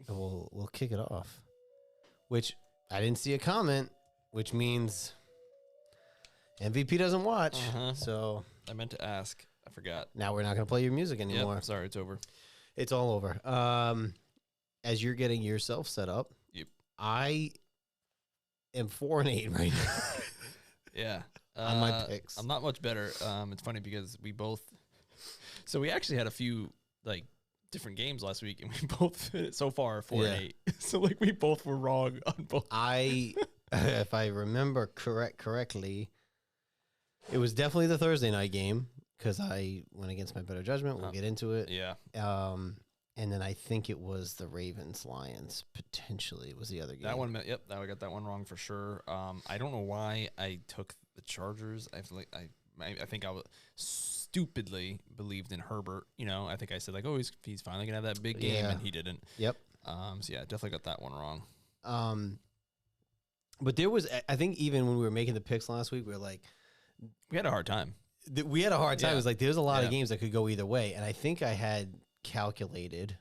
and we'll kick it off. Which I didn't see a comment, which means MVP doesn't watch. So I meant to ask. I forgot. now we're not going to play your music anymore. Yep, sorry, it's over. It's all over. As you're getting yourself set up, Yep. I am 4-8 right now. Yeah. On my picks. I'm not much better. It's funny because we both. So we actually had a few like different games last week, and we both so far 4-8. So like we both were wrong on both. If I remember correctly, it was definitely the Thursday night game because I went against my better judgment. We'll get into it. Yeah. And then I think it was the Ravens-Lions, potentially, was the other game. That one, yep, I got that one wrong for sure. I don't know why I took the Chargers. I feel like I think I stupidly believed in Herbert. You know, I think I said, like, oh, he's finally going to have that big game, and he didn't. Yep. So, yeah, definitely got that one wrong. But there was, I think even when we were making the picks last week, we were like. We had a hard time. We had a hard time. Yeah. It was like there's a lot of games that could go either way. And I think I had calculated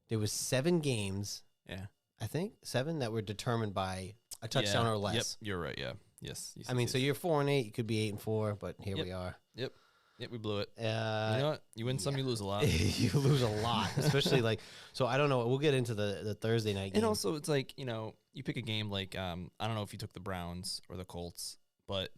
there was 7 games. Yeah. I think 7 that were determined by a touchdown or less. Yep, you're right. Yeah. Yes. I mean, so you're 4-8. You could be 8-4, but here we are. Yep. Yep, we blew it. You know what? You win some, you lose a lot. You lose a lot, especially like. So I don't know. We'll get into the Thursday night game. And also, it's like, you know, you pick a game like I don't know if you took the Browns or the Colts, but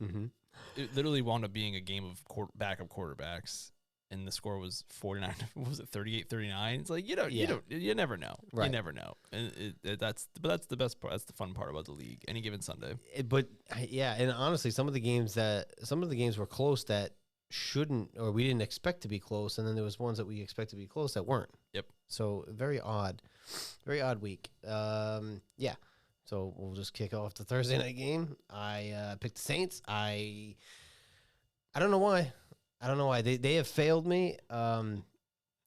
it literally wound up being a game of backup quarterbacks, and the score was 49. What was it, 38-39? It's like you never know. Right. You never know, and that's the best part. That's the fun part about the league. Any given Sunday. But yeah, and honestly, some of the games were close that shouldn't, or we didn't expect to be close, and then there was ones that we expect to be close that weren't. Yep. So very odd week. Yeah. So we'll just kick off the Thursday night game. I picked the Saints. I don't know why. They have failed me. Them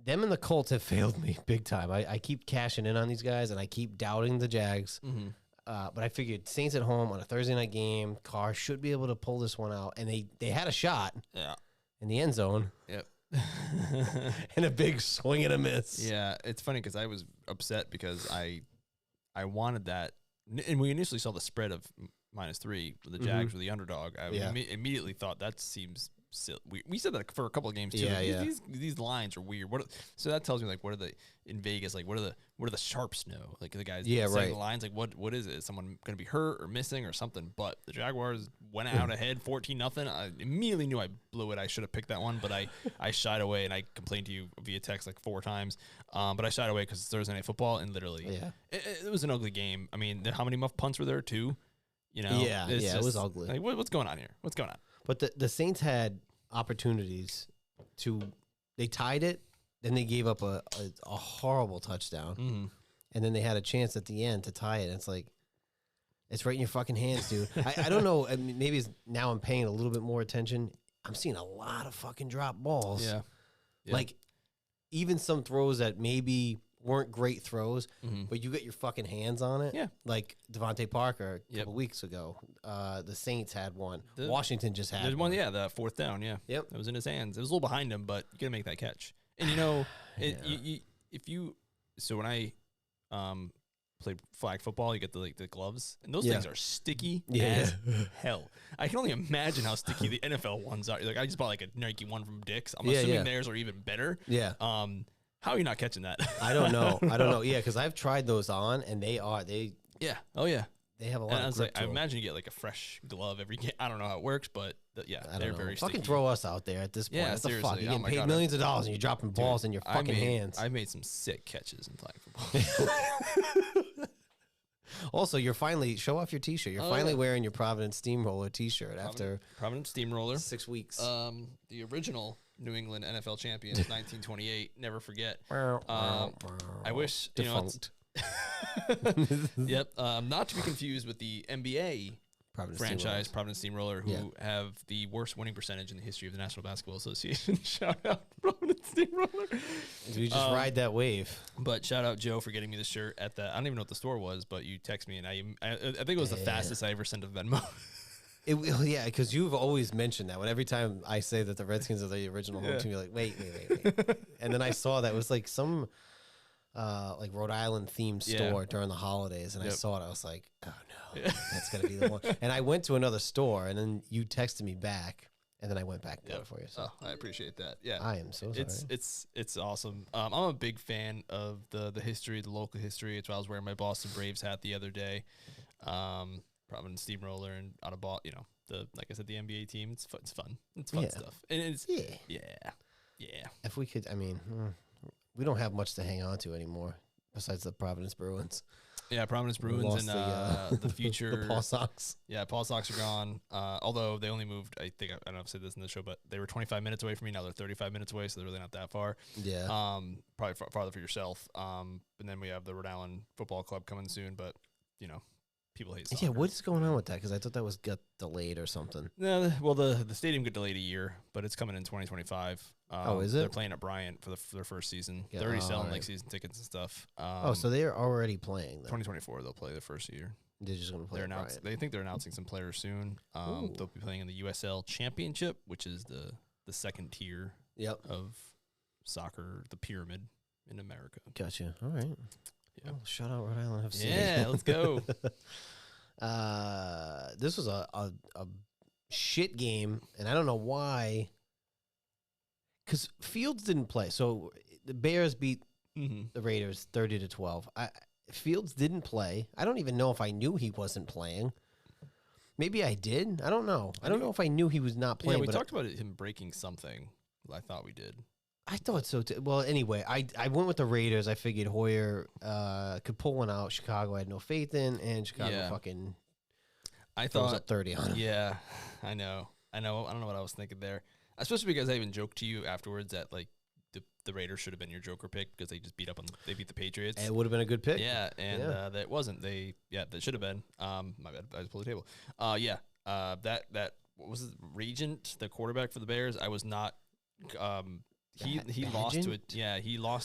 and the Colts have failed me big time. I keep cashing in on these guys, and I keep doubting the Jags. But I figured Saints at home on a Thursday night game, Carr should be able to pull this one out. And they had a shot in the end zone. Yep. And a big swing and a miss. Yeah, it's funny because I was upset because I wanted that. And we initially saw the spread of -3. The Jags were the underdog. I immediately thought that seems silly. We said that for a couple of games too. These lines are weird. So that tells me like what are the in Vegas like what are the sharps know like the guys saying the lines like what is it? Is someone going to be hurt or missing or something? But the Jaguars went out ahead 14-0. I immediately knew I blew it. I should have picked that one, but I shied away, and I complained to you via text like 4 times. But I shied away because it's Thursday Night Football, and literally it was an ugly game. I mean, how many muff punts were there? 2. You know, it was ugly. Like, what's going on here? What's going on? But the Saints had opportunities they tied it, then they gave up a horrible touchdown, and then they had a chance at the end to tie it. And it's like, it's right in your fucking hands, dude. I don't know. I mean, maybe now I'm paying a little bit more attention. I'm seeing a lot of fucking drop balls. Yeah. Like, even some throws that maybe weren't great throws, but you get your fucking hands on it. Yeah. Like Devontae Parker a couple weeks ago. The Saints had one. Washington just had There's one, the 4th down, Yep. It was in his hands. It was a little behind him, but you got to make that catch. And, you know, so when I played flag football, you get the gloves, and those things are sticky as hell. I can only imagine how sticky the NFL ones are. Like I just bought like a Nike one from Dick's. I'm assuming theirs are even better. Yeah. How are you not catching that? I don't know. Yeah, because I've tried those on, and they yeah. Oh yeah. They have a lot of grip to I them. imagine you get like a fresh glove every game. I don't know how it works, but they're very sticky. Fucking throw us out there at this point. Yeah, what the seriously. fuck? You're getting paid millions of dollars, and you're dropping balls in your fucking hands. I made some sick catches in flag football. Also, you're finally show off your T-shirt. You're finally wearing your Providence Steamroller T-shirt after Providence Steamroller 6 weeks. The original New England NFL champions, 1928. Never forget. I wish defunct. Yep. Not to be confused with the NBA franchise, Providence Steamroller, who have the worst winning percentage in the history of the National Basketball Association. Shout out Providence Steamroller. You just ride that wave. But shout out Joe for getting me the shirt at the. I don't even know what the store was, but you text me, and I think it was the fastest I ever sent a Venmo. Yeah, because you've always mentioned that. When every time I say that the Redskins are the original home team, you're like, wait. And then I saw that it was like some like Rhode Island themed store during the holidays, and I saw it. I was like, oh no, that's gonna be the one. And I went to another store, and then you texted me back, and then I went back and got it for you. So I appreciate that. Yeah, I am so sorry. It's awesome. I'm a big fan of the history, the local history. It's why I was wearing my Boston Braves hat the other day. Providence Steamroller and out of like I said, the NBA team. It's fun. It's fun stuff, and it's yeah. If we could, I mean. We don't have much to hang on to anymore besides the Providence Bruins. Yeah, Providence Bruins and the future. The Paul Sox. Yeah, Paul Sox are gone. Although they only moved, I don't know if I said this in the show, but they were 25 minutes away from me. Now they're 35 minutes away, so they're really not that far. Yeah. Probably farther for yourself. And then we have the Rhode Island Football Club coming soon, but, people hate soccer. Yeah, what is going on with that? Because I thought that got delayed or something. No, well, the stadium got delayed a year, but it's coming in 2025. Is it? They're playing at Bryant for their first season. Yeah, they're already selling like season tickets and stuff. So they're already playing. Then. 2024, they'll play the first year. They're just going to play. They think they're announcing some players soon. They'll be playing in the USL Championship, which is the second tier of soccer, the pyramid in America. Gotcha. All right. Yeah. Well, shout out Rhode Island FC. Yeah, let's go. This was a shit game, and I don't know why. Because Fields didn't play, so the Bears beat the Raiders 30-12. Fields didn't play. I don't even know if I knew he wasn't playing. Maybe I did. I don't know. I don't know if I knew he was not playing. Yeah, we talked about him breaking something. I thought we did. I thought so too. Well, anyway, I went with the Raiders. I figured Hoyer could pull one out. Chicago I had no faith in, and Chicago fucking. I thought up 30 on him. Yeah, I know. I don't know what I was thinking there. Especially because I even joked to you afterwards that like the Raiders should have been your Joker pick because they just beat the Patriots. And it would have been a good pick. Yeah, and that wasn't. They should have been. My bad. I just pulled the table. That what was it, Regent, the quarterback for the Bears. I was not. He lost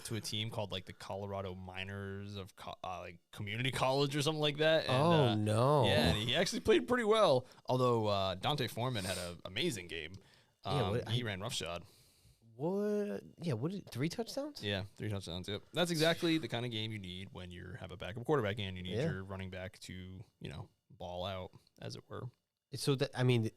to a team called like the Colorado Miners of like community college or something like that. And, no! Yeah, and he actually played pretty well. Although Dante Foreman had an amazing game. He ran roughshod. What? Yeah, 3 touchdowns? Yeah, 3 touchdowns. Yep, that's exactly the kind of game you need when you have a backup quarterback and you need your running back to ball out, as it were. So that I didn't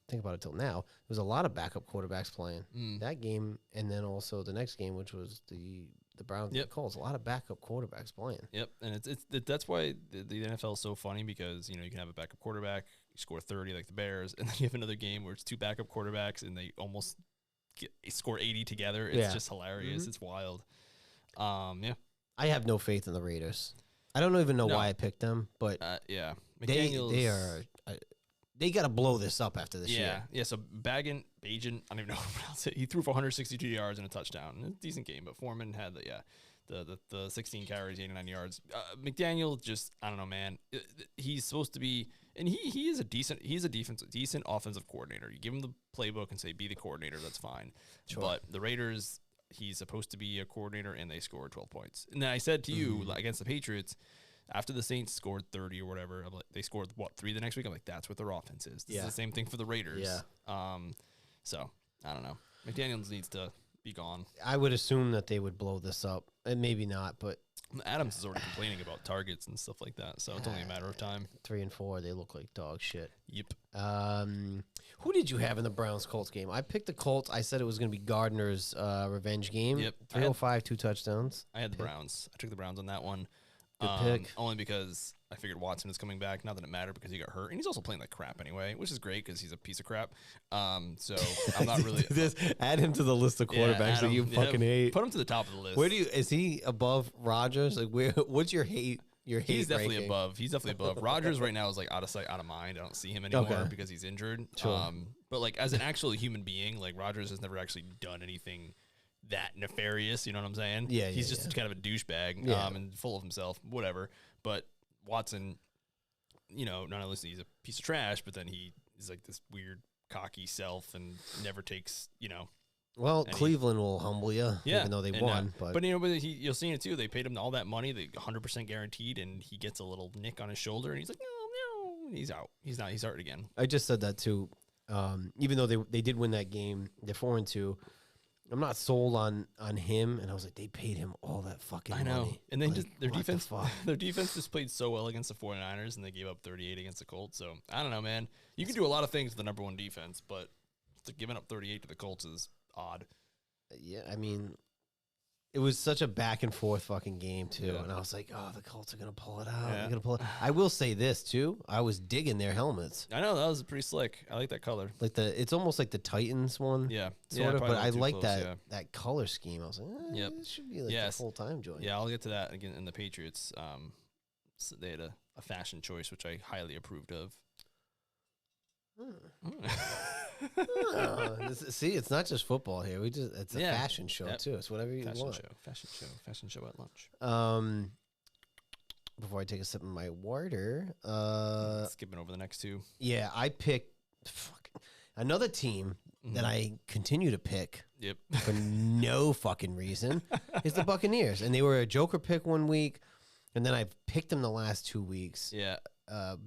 think about it till now. There was a lot of backup quarterbacks playing that game, and then also the next game, which was the Browns and the Colts. A lot of backup quarterbacks playing. Yep, and that's why the NFL is so funny because you can have a backup quarterback, you score 30 like the Bears, and then you have another game where it's 2 backup quarterbacks and they almost score 80 together. It's just hilarious. It's wild. I have no faith in the Raiders. I don't even know why I picked them, but McDaniels, they got to blow this up after this year. Yeah, so Bagent, I don't even know how to pronounce it. He threw for 162 yards and a touchdown. A decent game, but Foreman had the 16 carries, 89 yards. McDaniel just, I don't know, man. He's supposed to be, and he is a decent offensive coordinator. You give him the playbook and say, be the coordinator, that's fine. Sure. But the Raiders, he's supposed to be a coordinator, and they scored 12 points. And then I said to you, against the Patriots, after the Saints scored 30 or whatever, I'm like, they scored, 3 the next week? I'm like, that's what their offense is. This is the same thing for the Raiders. Yeah. So, I don't know. McDaniels needs to be gone. I would assume that they would blow this up. And maybe not, but... Adams is already complaining about targets and stuff like that, so it's only a matter of time. 3 and 4, they look like dog shit. Yep. Who did you have in the Browns-Colts game? I picked the Colts. I said it was going to be Gardner's revenge game. Yep. 305, 2 touchdowns. I had the Browns. I took the Browns on that one. Good pick. Only because I figured Watson was coming back. Not that it mattered because he got hurt. And he's also playing like crap anyway, which is great because he's a piece of crap. So I'm not really... add him to the list of quarterbacks that you fucking hate. Put him to the top of the list. Is he above Rodgers? Like, what's your hate? He's definitely ranking? above. He's definitely above. Rodgers right now is like out of sight, out of mind. I don't see him anymore because he's injured. Sure. But like as an actual human being, like Rodgers has never actually done anything that nefarious. You know what I'm saying? Yeah. He's just kind of a douchebag and full of himself, whatever. But Watson, not only is he a piece of trash, but then he is like this weird, cocky self and never takes, Well, Cleveland will humble you, even though they won. But you'll see it too. They paid him all that money, they 100% guaranteed, and he gets a little nick on his shoulder, and he's like, no, and he's out. He's hurt again. I just said that too. Even though they did win that game, they're 4-2. I'm not sold on him, and I was like, they paid him all that fucking I know. money. And they like, just their defense the their defense just played so well against the 49ers, and they gave up 38 against the Colts. So I don't know, man. You can do a lot of things with the number one defense, but giving up 38 to the Colts is odd. Yeah, I mean, it was such a back and forth fucking game too, Yeah. and I was like, oh, the Colts are gonna pull it out. Yeah. They're gonna pull it. I will say this too. I was digging their helmets. I know that was pretty slick. I like that color. Like it's almost like the Titans one. Yeah, Sort of, probably but a I little too like close, that yeah. that color scheme. I was like, Yep. this should be like Yes. a full time joint. Yeah, I'll get to that again in the Patriots. So they had a fashion choice which I highly approved of. See, it's not just football here. It's a Yeah. fashion show Yep. too. It's whatever you want. Fashion show at lunch. Before I take a sip of my water, Skipping over the next two. yeah, I picked another team that I continue to pick Yep. for no fucking reason is the Buccaneers, and they were a joker pick one week, and then I've picked them the last 2 weeks. Yeah.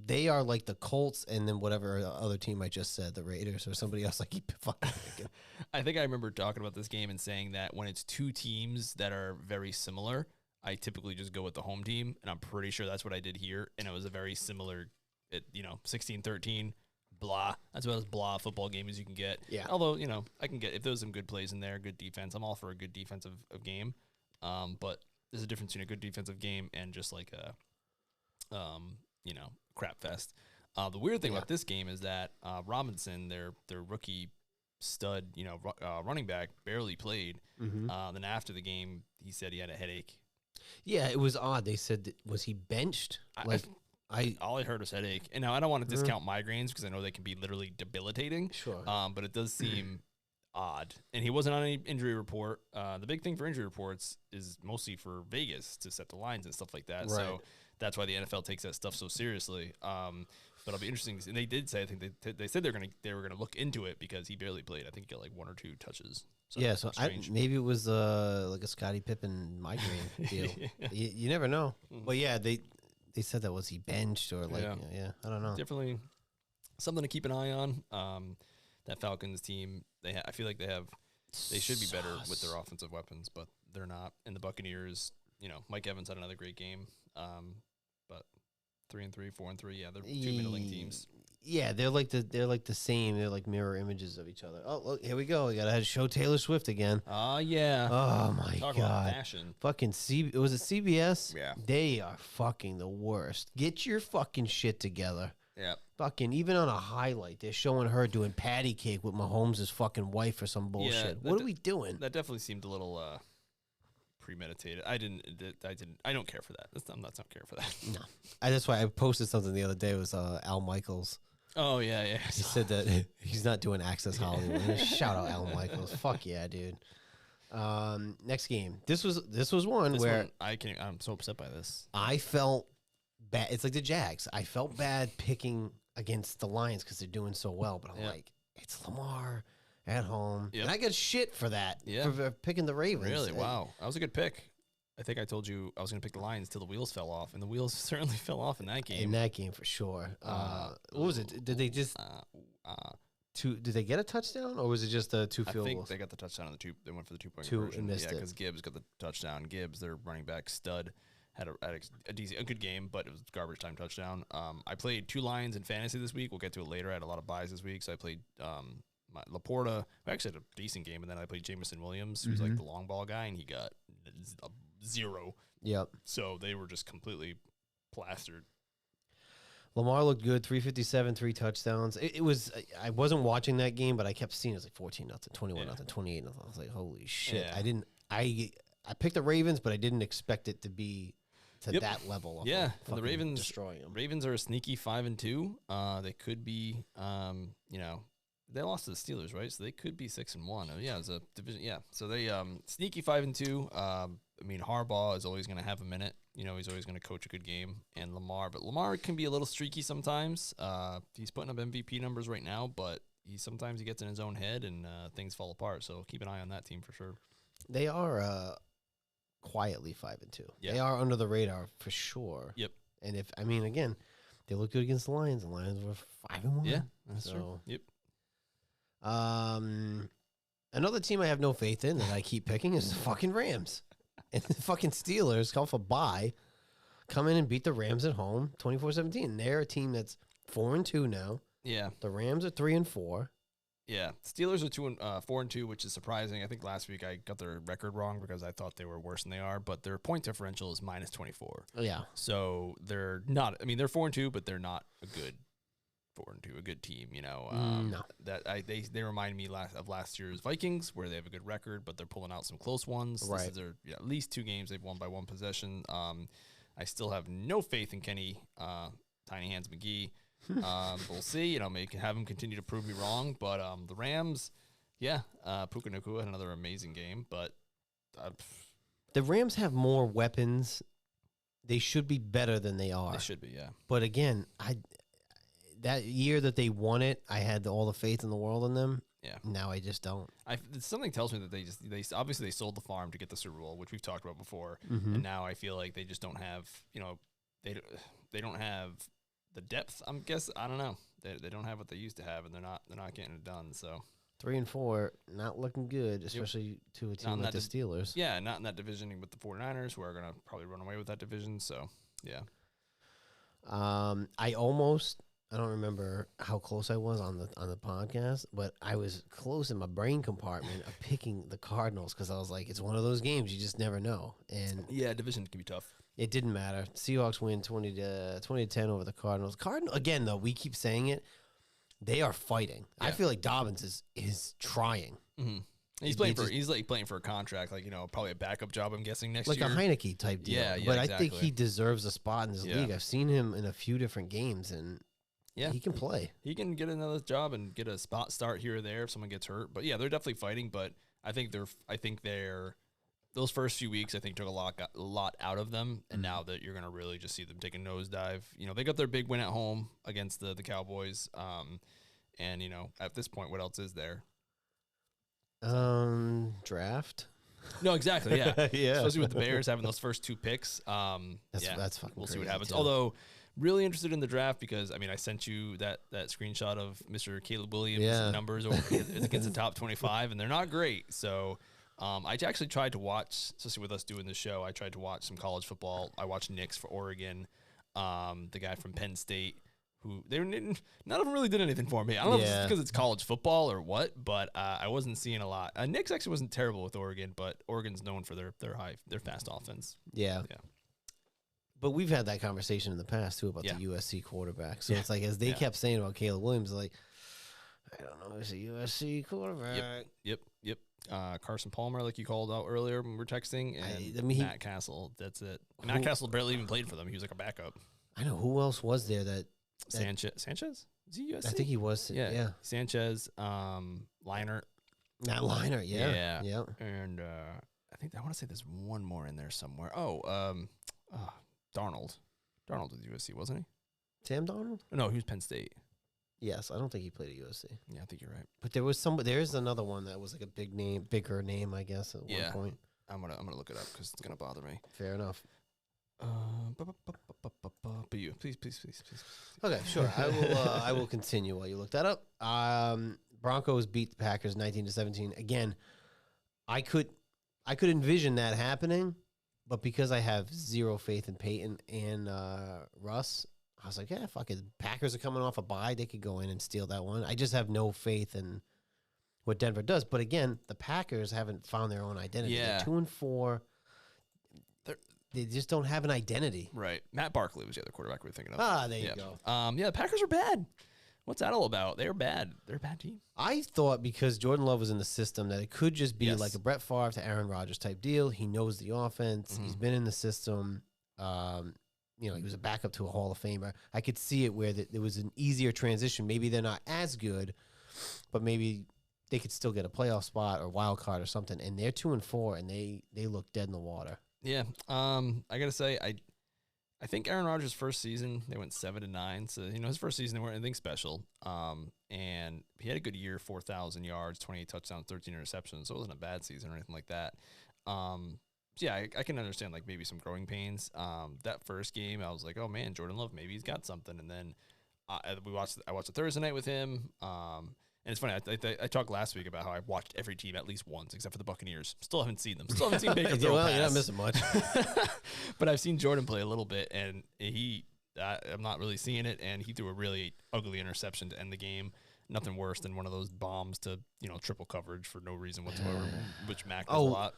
They are like the Colts, and then whatever other team I just said, the Raiders or somebody else I keep fucking picking. I think I remember talking about this game and saying that when it's two teams that are very similar, I typically just go with the home team, and I'm pretty sure that's what I did here, and it was a very similar, 16-13, blah. That's about as blah football game as you can get. Yeah. Although, I can get, if there's some good plays in there, good defense, I'm all for a good defensive game. But there's a difference between a good defensive game and just like a, crap fest. The weird thing about this game is that Robinson, their rookie stud, running back, barely played. Then after the game, he said he had a headache. Yeah, it was odd. They said, was he benched? All I heard was headache. And now I don't want to discount migraines because I know they can be literally debilitating. Sure. But it does seem odd. And he wasn't on any injury report. The big thing for injury reports is mostly for Vegas to set the lines and stuff like that. Right. So that's why the NFL takes that stuff so seriously. But it'll be interesting. And they did say, I think they said they were gonna look into it because he barely played. I think he got like 1 or 2 touches. So yeah, so maybe it was like a Scottie Pippen migraine deal. You never know. But yeah, they said that, was he benched or like I don't know. Definitely something to keep an eye on. That Falcons team, I feel like they should be better with their offensive weapons, but they're not. And the Buccaneers, Mike Evans had another great game. But 3-3, 4-3, yeah, they're two middling teams. Yeah, they're like the same. They're like mirror images of each other. Oh, look, here we go. We gotta show Taylor Swift again. Oh yeah. Oh my Talk god. About fashion. Fucking was it CBS? Yeah. They are fucking the worst. Get your fucking shit together. Yeah. Fucking even on a highlight, they're showing her doing patty cake with Mahomes' fucking wife or some bullshit. What are we doing? That definitely seemed a little premeditated. I don't care for that. I'm not care for that. No. That's why I posted something the other day. It was Al Michaels. Oh yeah. He said that he's not doing Access Hollywood. Shout out Al Michaels. Fuck yeah, dude. Next game. This was one where I'm so upset by this. I felt bad. It's like the Jags. I felt bad picking against the Lions because they're doing so well, but I'm like, it's Lamar at home, and I got shit for that. For picking the Ravens. Really? Wow, that was a good pick. I think I told you I was going to pick the Lions till the wheels fell off, and the wheels certainly fell off in that game. In that game, for sure. What was it? Did they just did they get a touchdown, or was it just 2 field goals? I think they got the touchdown on the 2. They went for the 2-point Two conversion. and missed it. Because Gibbs got the touchdown. Gibbs, their running back stud, had a good game, but it was garbage time touchdown. I played 2 Lions in fantasy this week. We'll get to it later. I had a lot of buys this week, so I played Laporta. I actually had a decent game, and then I played Jameson Williams, who's like the long ball guy, and he got 0. Yep. So they were just completely plastered. Lamar looked good, 357, 3 touchdowns. It was, I wasn't watching that game, but I kept seeing it was like 14-0, 21-0, 28-0. I was like, holy shit. Yeah. I picked the Ravens, but I didn't expect it to be to that level. Of the Ravens destroying them. Ravens are a sneaky 5-2. They could be, they lost to the Steelers, right? So they could be 6-1. Oh, yeah, it's a division. Yeah, so they sneaky 5-2. I mean, Harbaugh is always going to have a minute. He's always going to coach a good game. And Lamar can be a little streaky sometimes. He's putting up MVP numbers right now, but sometimes he gets in his own head and things fall apart. So keep an eye on that team for sure. They are quietly 5-2. Yeah. They are under the radar for sure. Yep. And again, they look good against the Lions. The Lions were 5-1. Yeah, that's true. Yep. Another team I have no faith in that I keep picking is the fucking Rams. And the fucking Steelers come off a bye, come in and beat the Rams at home 24-17. They're a team that's 4-2 now. Yeah. The Rams are 3-4. Yeah. Steelers are 4-2, which is surprising. I think last week I got their record wrong because I thought they were worse than they are, but their point differential is -24. Yeah. So they're not, I mean, they're 4-2, but they're not a good 4-2, a good team, you know. No. They remind me of last year's Vikings, where they have a good record, but they're pulling out some close ones. Right. This is at least 2 games they've won by 1 possession. I still have no faith in Kenny Tiny Hands McGee. We'll see. You know, maybe have him continue to prove me wrong. But the Rams, Puka Nacua had another amazing game. But the Rams have more weapons. They should be better than they are. They should be, yeah. But again, that year that they won it, I had all the faith in the world in them. Yeah. Now I just don't. Something tells me that they obviously they sold the farm to get the Super Bowl, which we've talked about before, Mm-hmm. and now I feel like they just don't have, you know, they don't have the depth. I don't know. They don't have what they used to have, and they're not getting it done. So 3-4, not looking good, especially to a team like the Steelers. Yeah, not in that division with the 49ers, who are going to probably run away with that division. So yeah. I don't remember how close I was on the podcast, but I was close in my brain compartment of picking the Cardinals because I was like, it's one of those games you just never know. And yeah, division can be tough. It didn't matter. Seahawks win 20-10 over the Cardinals. Again, though, we keep saying it. They are fighting. Yeah. I feel like Dobbins is trying. Mm-hmm. He's playing for a contract, like, you know, probably a backup job. I'm guessing next year, like a Heineke type deal. Yeah, but exactly. I think he deserves a spot in this league. I've seen him in a few different games, and he can play. He can get another job and get a spot start here or there if someone gets hurt. But yeah, they're definitely fighting. But I think they're those first few weeks, I think, took a lot out of them, and now that you're gonna really just see them take a nosedive. You know, they got their big win at home against the Cowboys, and you know, at this point, what else is there? Draft. No, exactly. Yeah, yeah. Especially with the Bears having those first 2 picks. That's fucking. We'll see what happens. Too. Although, really interested in the draft because I mean, I sent you that screenshot of Mr. Caleb Williams' numbers against the top 25, and they're not great. So. I actually tried to watch, especially with us doing the show, I tried to watch some college football. I watched Nix for Oregon, the guy from Penn State, who none of them really did anything for me. I don't know if it's because it's college football or what, but I wasn't seeing a lot. Nix actually wasn't terrible with Oregon, but Oregon's known for their fast offense. Yeah. But we've had that conversation in the past too about the USC quarterback. So it's like as they kept saying about Caleb Williams, like I don't know, it's a USC quarterback. Yep. Carson Palmer, like you called out earlier when we were texting, and Matt Castle. That's it. Matt Castle barely even played for them. He was like a backup. I know. Who else was there that Sanchez? Is he USC? I think he was. Yeah. Sanchez, Leinart. Matt Leinart, yeah. And I think I want to say there's one more in there somewhere. Darnold. Darnold was USC, wasn't he? Sam Darnold? No, he was Penn State. Yes, I don't think he played at USC. Yeah, I think you're right. But there is another one that was like a bigger name, I guess, at one point. I'm gonna look it up because it's gonna bother me. Fair enough. But you, please. Okay, sure. I will continue while you look that up. Broncos beat the Packers 19-17. Again, I could envision that happening, but because I have zero faith in Peyton and Russ, I was like, yeah, fuck it. Packers are coming off a bye. They could go in and steal that one. I just have no faith in what Denver does. But again, the Packers haven't found their own identity. Yeah. They're 2-4. They just don't have an identity. Right. Matt Barkley was the other quarterback we were thinking of. There you go. The Packers are bad. What's that all about? They're bad. They're a bad team. I thought because Jordan Love was in the system that it could just be like a Brett Favre to Aaron Rodgers type deal. He knows the offense. He's been in the system. He was a backup to a Hall of Famer. I could see it where there was an easier transition. Maybe they're not as good, but maybe they could still get a playoff spot or wild card or something. And they're 2-4, and they look dead in the water. Yeah. I gotta say, I think Aaron Rodgers' first season they went 7-9. So his first season they weren't anything special. And he had a good year, 4,000 yards, 28 touchdowns, 13 interceptions. So it wasn't a bad season or anything like that. Yeah, I can understand like maybe some growing pains. That first game, I was like, oh man, Jordan Love, maybe he's got something. And then I watched the Thursday night with him. And it's funny. I talked last week about how I watched every team at least once, except for the Buccaneers. Still haven't seen them. Still haven't seen Baker throw a Well, pass. you're not missing much. But I've seen Jordan play a little bit, and I'm not really seeing it. And he threw a really ugly interception to end the game. Nothing worse than one of those bombs to triple coverage for no reason whatsoever, which Mac does a lot.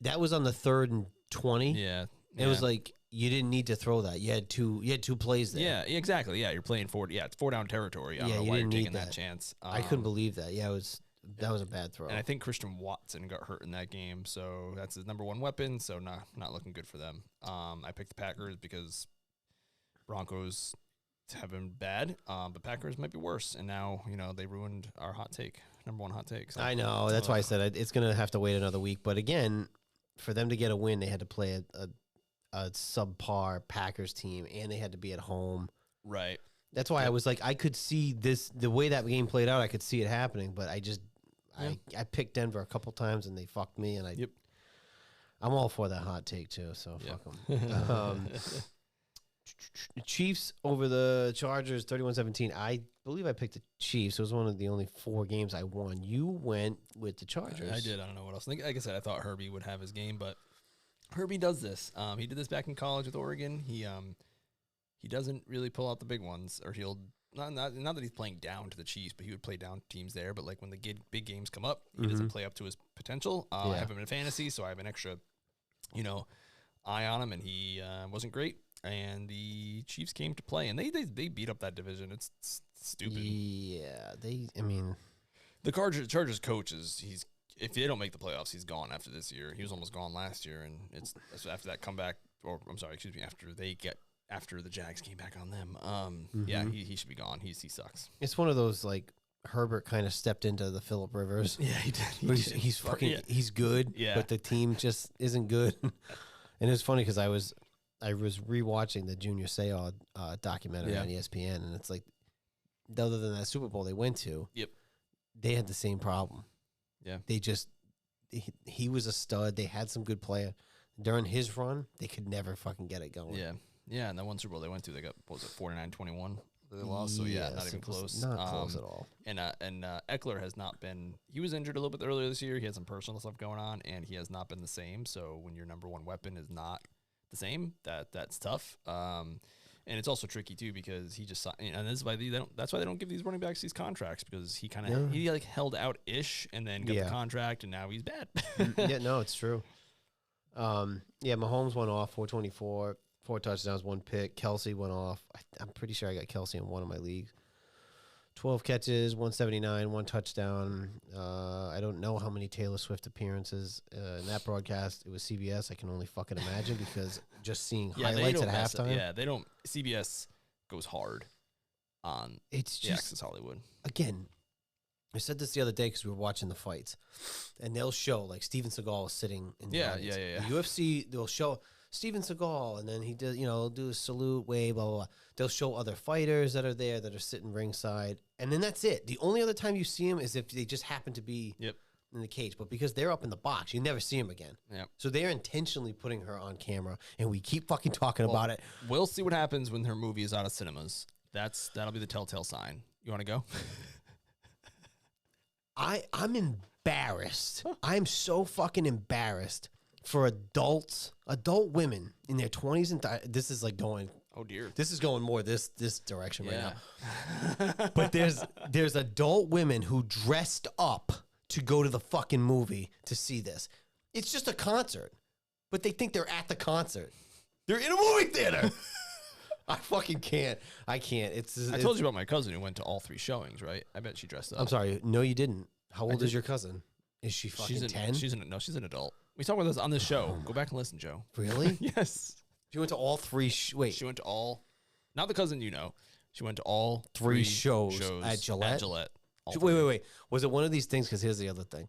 That was on the 3rd and 20. Yeah, it was like you didn't need to throw that. You had two plays there. Yeah, exactly. Yeah, you're playing 4. Yeah, it's 4-down territory. I don't know why you're taking that chance. I couldn't believe that. Yeah, that was a bad throw. And I think Christian Watson got hurt in that game, so that's his number 1 weapon. So not looking good for them. I picked the Packers because Broncos have been bad, but Packers might be worse. And now they ruined our hot take, number 1 hot take. So. I know. That's why I said it's going to have to wait another week. But again, for them to get a win, they had to play a subpar Packers team, and they had to be at home. Right. That's why I was like, I could see the way that game played out. I could see it happening, but I picked Denver a couple times, and they fucked me. And I'm all for that hot take too. So fuck them. Chiefs over the Chargers, 31-17. I believe I picked the Chiefs. It was one of the only 4 games I won. You went with the Chargers. I did. I don't know what else. Like I said, I thought Herbie would have his game, but Herbie does this. He did this back in college with Oregon. He doesn't really pull out the big ones, or he'll not that he's playing down to the Chiefs, but he would play down teams there. But like when the big games come up, he doesn't play up to his potential. I have him in fantasy, so I have an extra, eye on him, and he wasn't great. And the Chiefs came to play, and they beat up that division. It's stupid. Yeah, the Chargers coach if they don't make the playoffs, he's gone after this year. He was almost gone last year, and it's after that comeback, or I'm sorry, excuse me, after the Jags came back on them. Yeah, he should be gone. He sucks. It's one of those like Herbert kind of stepped into the Phillip Rivers. Yeah, he did. He's good, but the team just isn't good. And it's funny because I was rewatching the Junior Seau documentary on ESPN, and it's like, other than that Super Bowl they went to, they had the same problem. Yeah, he was a stud. They had some good player during his run. They could never fucking get it going. Yeah, and that one Super Bowl they went to, they got 49-21. They lost, so not even close. Not close at all. And Eckler has not been. He was injured a little bit earlier this year. He had some personal stuff going on, and he has not been the same. So when your number 1 weapon is not the same, that's tough. And it's also tricky too because he just and that's why they don't give these running backs these contracts, because he kind of he like held out ish and then got the contract, and now he's bad. Yeah, no, it's true. Mahomes went off 424, 4 touchdowns, 1 pick. Kelsey went off. I'm pretty sure I got Kelsey in one of my leagues. 12 catches, 179, 1 touchdown. I don't know how many Taylor Swift appearances in that broadcast. It was CBS. I can only fucking imagine, because just seeing highlights at halftime. CBS goes hard on Access Hollywood. Again, I said this the other day because we were watching the fights, and they'll show like Steven Seagal is sitting in the audience. The UFC, they'll show Steven Seagal, and then he does, do a salute, wave, blah, blah, blah. They'll show other fighters that are there that are sitting ringside, and then that's it. The only other time you see them is if they just happen to be in the cage, but because they're up in the box, you never see them again. Yep. So they're intentionally putting her on camera, and we keep fucking talking about it. We'll see what happens when her movie is out of cinemas. That'll be the telltale sign. You want to go? I'm embarrassed. I'm so fucking embarrassed for adult women in their 20s and this is like going. Oh dear. This is going more this direction right now. But there's adult women who dressed up to go to the fucking movie to see this. It's just a concert, but they think they're at the concert. They're in a movie theater. I fucking can't. I can't. I told you about my cousin who went to all 3 showings, right? I bet she dressed up. I'm sorry. No, you didn't. How old is your cousin? Is she fucking 10? She's an adult. We talked about this on this show. Go back and listen, Joe. Really? Yes. She went to all 3. Wait. She went to all. Not the cousin you know. She went to all 3 shows at Gillette. Wait. Was it one of these things? Because here's the other thing.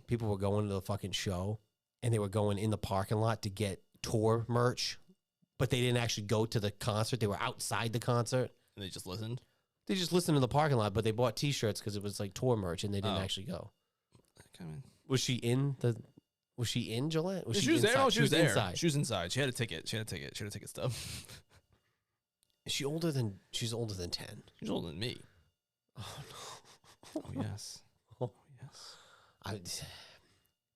People were going to the fucking show, and they were going in the parking lot to get tour merch, but they didn't actually go to the concert. They were outside the concert. And they just listened? They just listened in the parking lot, but they bought T-shirts because it was like tour merch, and they didn't actually go. Was she in Gillette? She was there. Oh, she was there. Inside. She was inside. She had a ticket. She had a ticket stub. Is she older than? She's older than 10. She's older than me. Oh no. Oh yes. Oh yes.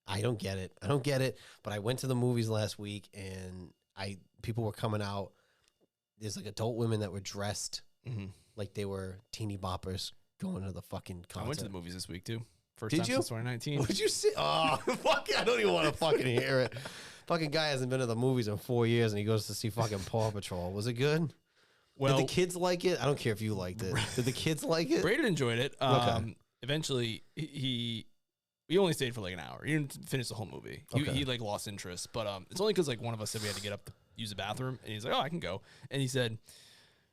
I don't get it. I don't get it. But I went to the movies last week, and people were coming out. There's like adult women that were dressed like they were teeny boppers going to the fucking concert. I went to the movies this week too. First Did time you? since 2019. What did you see? Oh, fuck! I don't even want to fucking hear it. Fucking guy hasn't been to the movies in 4 years, and he goes to see fucking Paw Patrol. Was it good? Well, did the kids like it? I don't care if you liked it. Did the kids like it? Braden enjoyed it. Okay. Eventually, he only stayed for like an hour. He didn't finish the whole movie. He like lost interest, but it's only because like one of us said we had to get up to use the bathroom, and he's like, "Oh, I can go." And he said,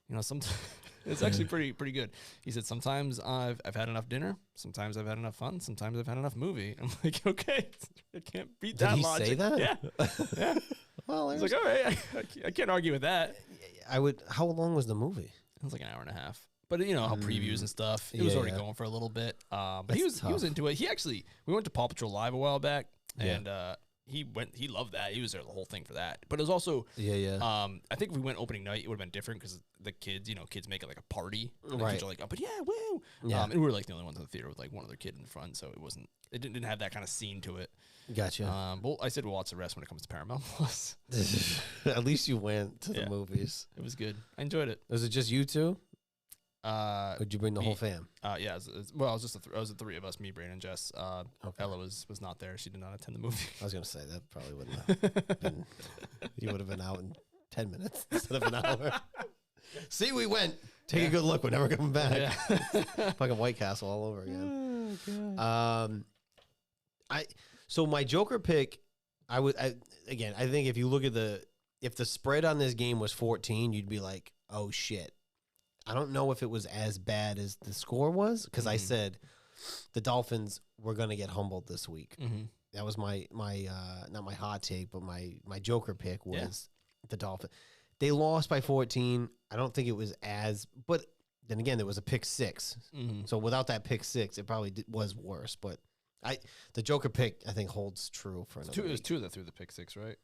"You know, sometimes it's actually pretty good." He said, "Sometimes I've had enough dinner. Sometimes I've had enough fun. Sometimes I've had enough movie." I'm like, "Okay, I can't beat that logic." Did he say that? Yeah. Yeah. Well, He's like, "All right, I can't argue with that." I would. How long was the movie? It was like an hour and a half. But you know how previews and stuff. It was already going for a little bit. But he was into it. We went to Paw Patrol Live a while back, and he loved that. He was there the whole thing for that. But it was also I think if we went opening night, it would have been different because the kids, kids make it like a party. And right. Kids are like, "Oh, but yeah, woo!" Yeah. And we were like the only ones in the theater with like one other kid in front, so it didn't have that kind of scene to it. Gotcha. Well, I said we'll watch the rest when it comes to Paramount Plus. At least you went to the movies. It was good. I enjoyed it. Was it just you two? Or did you bring the whole fam? Yeah. It was just it was the three of us, me, Brandon, and Jess. Ella was not there. She did not attend the movie. I was gonna say that probably wouldn't have been. You would have been out in 10 minutes instead of an hour. See, we went. Take a good look. We're never coming back. Yeah. Fucking White Castle all over again. Oh, God. So my Joker pick, I think if you look at if the spread on this game was 14, you'd be like, oh shit. I don't know if it was as bad as the score was, because I said the Dolphins were going to get humbled this week. That was my not my hot take, but my Joker pick was the Dolphins. They lost by 14. I don't think it was but then again, there was a pick six. So without that pick six, it probably was worse. But the Joker pick, I think, holds true for another week. It was two that threw the pick six, right?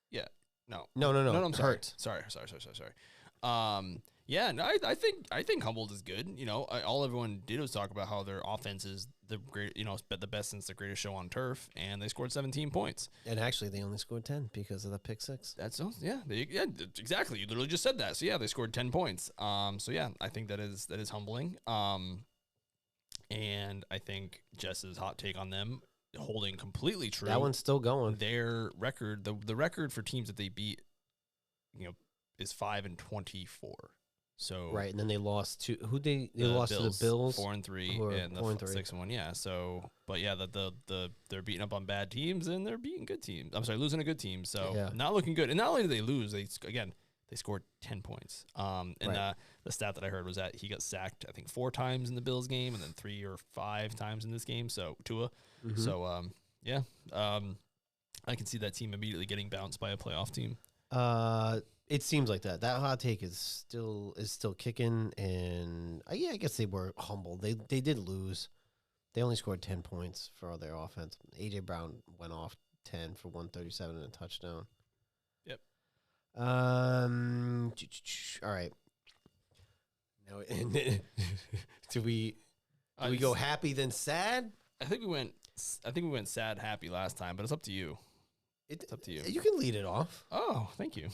Yeah. No, I'm sorry. Hurt. Sorry. Yeah, no, I think humbled is good. All everyone did was talk about how their offense is the great, the best since the greatest show on turf, and they scored 17 points. And actually, they only scored 10 because of the pick six. Exactly. You literally just said that. So yeah, they scored 10 points. So yeah, I think that is humbling. And I think Jess's hot take on them holding completely true. That one's still going. Their record, the record for teams that they beat, is 5-24. So right, and then they lost to who they lost Bills, to the Bills 4-3 and the 6-1. Yeah, so but yeah, they're beating up on bad teams and they're beating good teams. I'm sorry, losing a good team. So not looking good. And not only did they lose, they scored 10 points. The stat that I heard was that he got sacked, I think 4 times in the Bills game, and then 3 or 5 times in this game. So Tua. So I can see that team immediately getting bounced by a playoff team. It seems like that. That hot take is still kicking, and I guess they were humbled. They did lose. They only scored 10 points for their offense. AJ Brown went off 10 for 137 and a touchdown. Yep. All right. Now, do we go happy then sad? I think we went sad happy last time, but it's up to you. It's up to you. You can lead it off. Oh, thank you.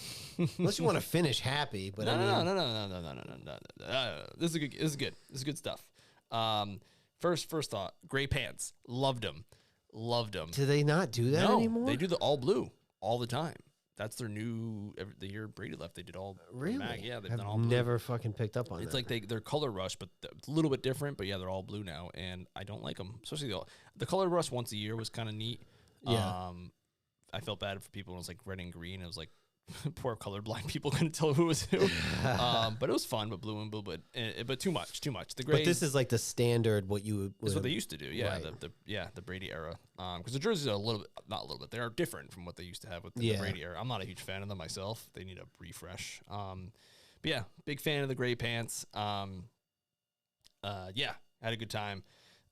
Unless you want to finish happy, but no. This is good. This is good stuff. First thought. Gray pants. Loved them. Do they not do that anymore? They do the all blue all the time. That's their new. The year Brady left, they did all. Really? Yeah, they've done all blue. Never fucking picked up on It's that. like they're color rush, but a little bit different. But yeah, they're all blue now, and I don't like them. Especially the color rush once a year was kind of neat. Yeah. I felt bad for people when it was like red and green. It was like poor colorblind people couldn't tell who was who. But it was fun, but blue and blue, but too much. The gray. But this is like the standard what you would. That's what they used to do. Yeah, right. the Brady era. Because the jerseys are not a little bit. They are different from what they used to have with the Brady era. I'm not a huge fan of them myself. They need a refresh. But yeah, big fan of the gray pants. Yeah, had a good time.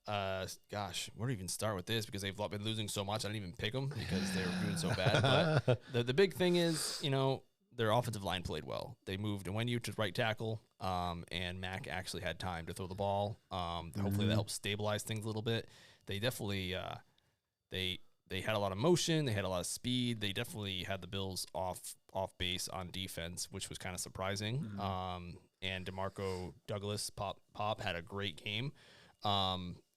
Gosh, where do you even start with this? Because they've been losing so much, I didn't even pick them because they were doing so bad. But the big thing is, their offensive line played well. They moved Onwenu to right tackle, and Mac actually had time to throw the ball. Hopefully that helps stabilize things a little bit. They definitely they had a lot of motion. They had a lot of speed. They definitely had the Bills off base on defense, which was kind of surprising. And DeMarco Douglas Pop had a great game.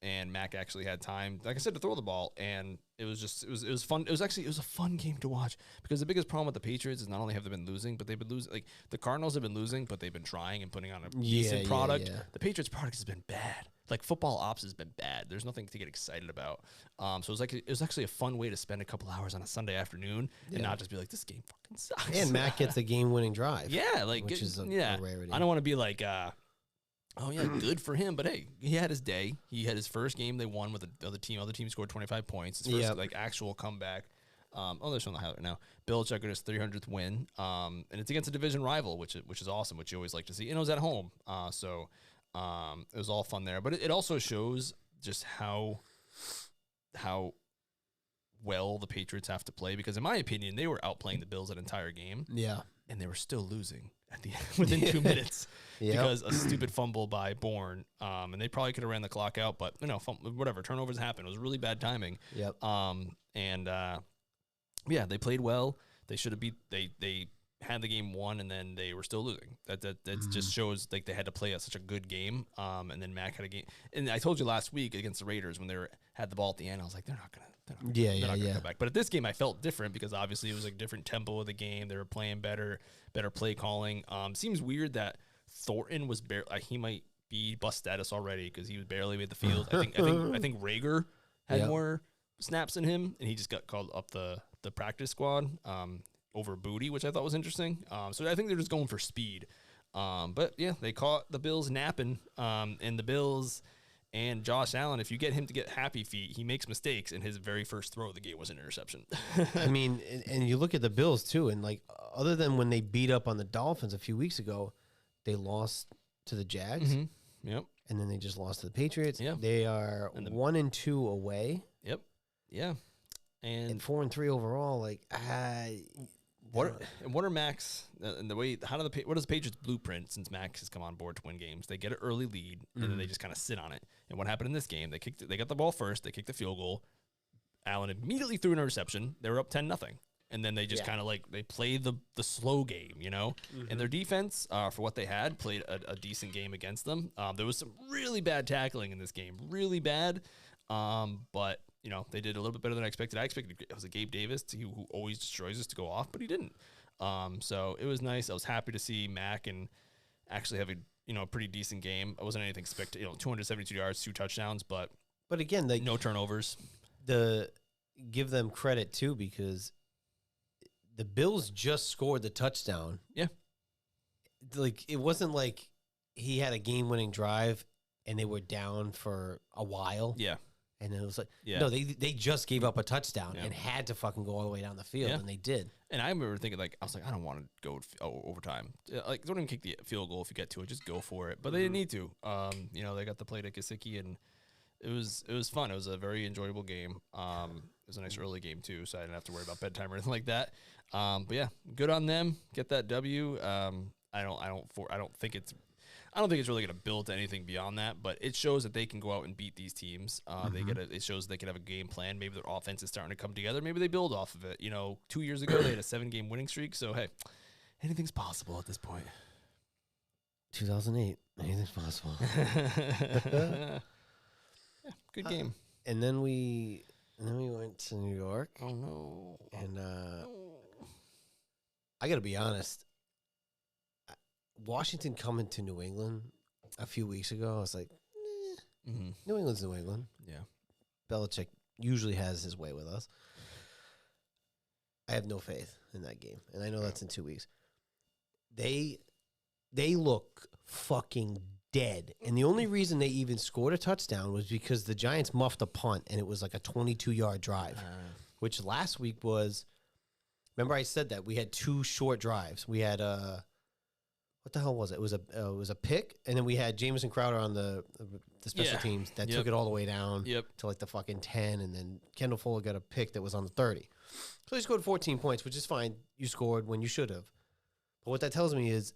And Mac actually had time, like I said, to throw the ball, and it was fun. It was a fun game to watch, because the biggest problem with the Patriots is not only have they been losing, but they've been losing. Like, the Cardinals have been losing, but they've been trying and putting on a decent product. Yeah. The Patriots product has been bad. Like, football ops has been bad. There's nothing to get excited about. So it was actually a fun way to spend a couple hours on a Sunday afternoon and not just be like, this game fucking sucks. And Mac gets a game-winning drive. Yeah, like, which is a rarity. I don't want to be like, oh yeah, good for him. But hey, he had his day. He had his first game they won with the other team. Other team scored 25 points. His first like actual comeback. There's one on the highlight now. Belichick got his 300th win. And it's against a division rival, which is awesome, which you always like to see. And it was at home. So it was all fun there. But it also shows just how well the Patriots have to play, because in my opinion, they were outplaying the Bills that entire game. Yeah. And they were still losing at the within 2 minutes because a stupid fumble by Bourne. And they probably could have ran the clock out, but whatever. Turnovers happen. It was really bad timing. Yep. Yeah, they played well. They should have beat. They had the game won, and then they were still losing. That just shows like they had to play such a good game. And then Mac had a game. And I told you last week against the Raiders when they had the ball at the end, I was like, they're not gonna come back. But at this game, I felt different, because obviously it was a different tempo of the game. They were playing better play calling. Seems weird that Thornton was he might be bust status already, because he was barely made the field. I think Rager had more snaps than him, and he just got called up the practice squad over Booty, which I thought was interesting. So I think they're just going for speed. But yeah, they caught the Bills napping, and the Bills. And Josh Allen, if you get him to get happy feet, he makes mistakes, and his very first throw of the game was an interception. I mean, and you look at the Bills too, and like, other than when they beat up on the Dolphins a few weeks ago, they lost to the Jags. Yep. And then they just lost to the Patriots. Yeah. They are 1-2 away. Yep. Yeah. And 4-3 overall. Like, what are Mac's and the way? What is the Patriots' blueprint since Mac has come on board to win games? They get an early lead, and then they just kind of sit on it. And what happened in this game? They got the ball first. They kicked the field goal. Allen immediately threw an interception. They were up 10-0, and then they just kind of they played the slow game, you know. And their defense, for what they had, played a decent game against them. There was some really bad tackling in this game, really bad. But you know, they did a little bit better than I expected. I expected it was a Gabe Davis who always destroys us to go off, but he didn't. So it was nice. I was happy to see Mac and actually have a pretty decent game. It wasn't anything spectacular. 272 yards, 2 touchdowns, but again, no turnovers. Give them credit too, because the Bills just scored the touchdown. Yeah, like, it wasn't like he had a game-winning drive and they were down for a while. Yeah. And then it was like, no, they just gave up a touchdown and had to fucking go all the way down the field, and they did. And I remember thinking, I was like, I don't want to go overtime. Like, don't even kick the field goal if you get to it. Just go for it. But they didn't need to. They got the play to Gesicki, and it was fun. It was a very enjoyable game. It was a nice early game too, so I didn't have to worry about bedtime or anything like that. But yeah, good on them. Get that W. I don't think it's really going to build to anything beyond that, but it shows that they can go out and beat these teams. It shows they can have a game plan. Maybe their offense is starting to come together. Maybe they build off of it. 2 years ago they had a 7-game winning streak. So hey, anything's possible at this point. 2008, anything's possible. Yeah, good game. And then we went to New York. Oh no! And I got to be honest. Washington coming to New England a few weeks ago, I was like, New England's New England. Yeah. Belichick usually has his way with us. I have no faith in that game, and I know that's in 2 weeks. They look fucking dead, and the only reason they even scored a touchdown was because the Giants muffed a punt, and it was like a 22-yard drive, which last week was, remember I said that we had 2 short drives. We had what the hell was it? It was a pick, and then we had Jamison Crowder on the special teams that took it all the way down to like the fucking 10, and then Kendall Fuller got a pick that was on the 30. So he scored 14 points, which is fine. You scored when you should have. But what that tells me is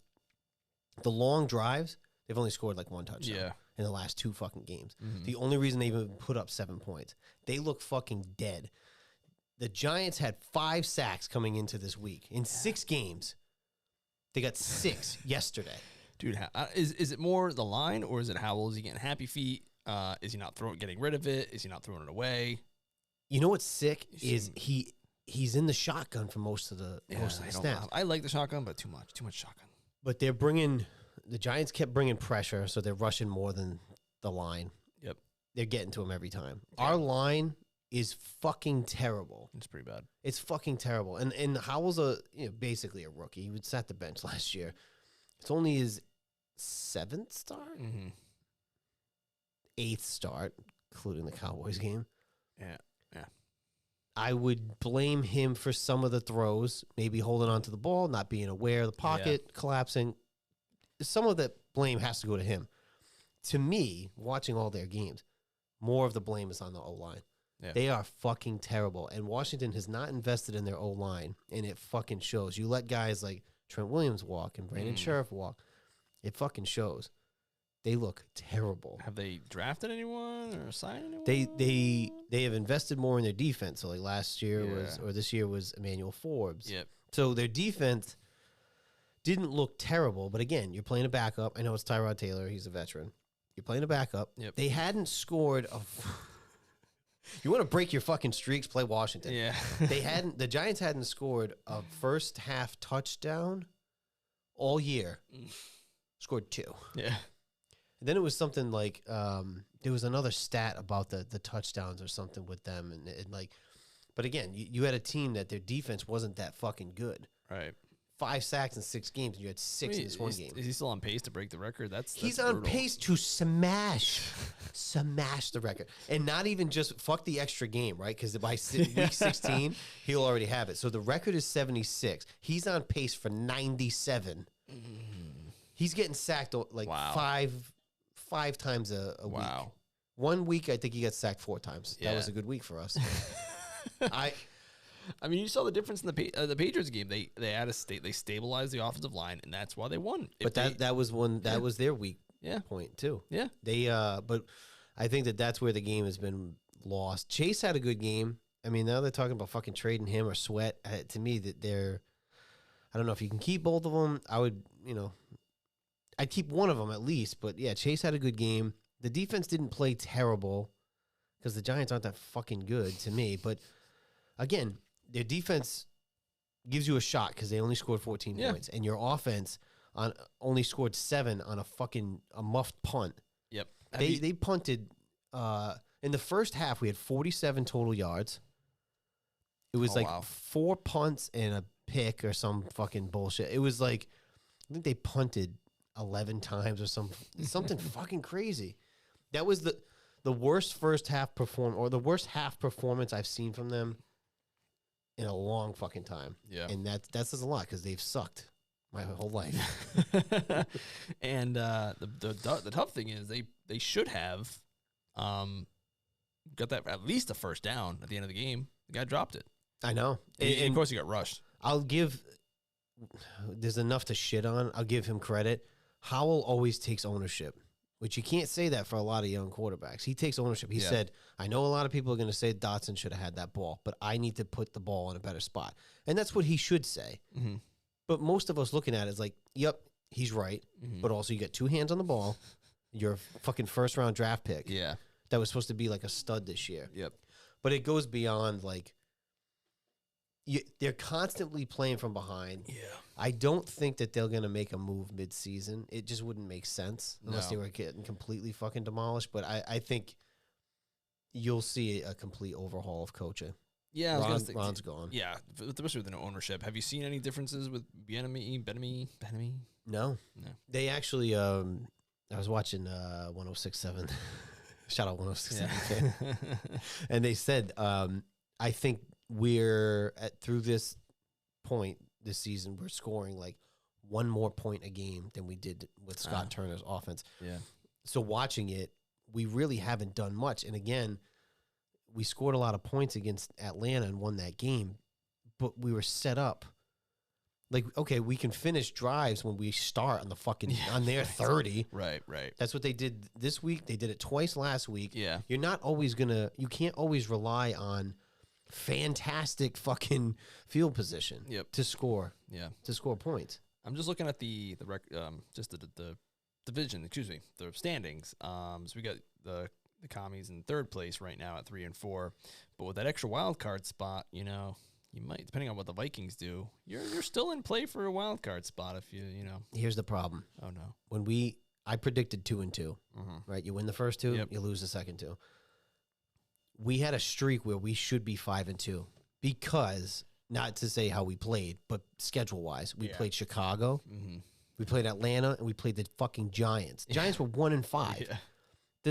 the long drives, they've only scored like one touchdown in the last 2 fucking games. Mm-hmm. The only reason they even put up 7 points, they look fucking dead. The Giants had 5 sacks coming into this week. In 6 games, they got 6 yesterday. Dude, is it more the line, or is it Howell? Is he getting happy feet? Is he not getting rid of it? Is he not throwing it away? You know what's sick is he's in the shotgun for most of the snaps. I like the shotgun, but too much shotgun. But the Giants kept bringing pressure, so they're rushing more than the line. Yep. They're getting to him every time. Okay. Our line is fucking terrible. It's pretty bad. It's fucking terrible. And Howell's basically a rookie. He sat the bench last year. It's only his 7th start? Mm-hmm. 8th start, including the Cowboys game. Yeah. I would blame him for some of the throws, maybe holding on to the ball, not being aware of the pocket, collapsing. Some of that blame has to go to him. To me, watching all their games, more of the blame is on the O-line. Yeah. They are fucking terrible. And Washington has not invested in their O-line, and it fucking shows. You let guys like Trent Williams walk and Brandon Sheriff walk. It fucking shows. They look terrible. Have they drafted anyone or signed anyone? They have invested more in their defense. So like this year was Emmanuel Forbes. Yep. So their defense didn't look terrible, but again, you're playing a backup. I know it's Tyrod Taylor. He's a veteran. You're playing a backup. Yep. They hadn't scored You want to break your fucking streaks, play Washington. Yeah. The Giants hadn't scored a first half touchdown all year. Scored 2. Yeah. And then it was something like there was another stat about the touchdowns or something with them, and like, but again, you had a team that their defense wasn't that fucking good. Right. 5 sacks in 6 games, and you had 6 in this one game. Is he still on pace to break the record? He's on pace to smash the record, and not even just fuck the extra game, right? Because by week 16, he'll already have it. So the record is 76. He's on pace for 97. He's getting sacked like five times a week. Wow. 1 week, I think he got sacked 4 times. Yeah. That was a good week for us. I mean, you saw the difference in the Patriots game. They stabilized the offensive line, and that's why they won. But that was their weak point too. Yeah. But I think that's where the game has been lost. Chase had a good game. I mean, now they're talking about fucking trading him or Sweat. To me, I don't know if you can keep both of them. I'd keep one of them at least. But yeah, Chase had a good game. The defense didn't play terrible because the Giants aren't that fucking good to me. But again, their defense gives you a shot because they only scored 14 points, and your offense only scored 7 on a muffed punt. Yep. They punted in the first half. We had 47 total yards. It was 4 punts and a pick or some fucking bullshit. It was like I think they punted 11 times or something fucking crazy. That was the worst first half the worst half performance I've seen from them in a long fucking time. Yeah. And that says a lot because they've sucked my whole life. And the tough thing is they should have got that at least a first down at the end of the game. The guy dropped it. I know. And of course he got rushed. There's enough to shit on. I'll give him credit. Howell always takes ownership, which you can't say that for a lot of young quarterbacks. He takes ownership. He said, I know a lot of people are going to say Dotson should have had that ball, but I need to put the ball in a better spot. And that's what he should say. Mm-hmm. But most of us looking at it is like, yep, he's right. Mm-hmm. But also you got 2 hands on the ball. You're a fucking first-round draft pick. Yeah. That was supposed to be like a stud this year. Yep. But it goes beyond like, they're constantly playing from behind. Yeah. I don't think that they're going to make a move mid-season. It just wouldn't make sense unless they were getting completely fucking demolished. But I think you'll see a complete overhaul of coaching. Yeah. Ron's gone. Yeah. Especially with no ownership. Have you seen any differences with Benemy? No. They actually, I was watching 106.7. Shout out 106.7. Yeah. And they said, I think we're through this point this season, we're scoring like 1 more point a game than we did with Scott Turner's offense. Yeah. So watching it, we really haven't done much. And again, we scored a lot of points against Atlanta and won that game, but we were set up. Like, okay, we can finish drives when we start on the fucking on their 30. Right. That's what they did this week. They did it twice last week. Yeah. You're not always you can't always rely on fantastic fucking field position to score. Yeah. To score points. I'm just looking at the division, the standings. So we got the commies in third place right now at 3 and 4. But with that extra wild card spot, you might, depending on what the Vikings do, you're still in play for a wild card spot if you know. Here's the problem. Oh no. When I predicted 2 and 2, right? You win the first 2, you lose the second 2. We had a streak where we should be 5 and 2 because, not to say how we played, but schedule wise, we played Chicago, we played Atlanta, and we played the fucking Giants. Giants were 1 and 5. Yeah.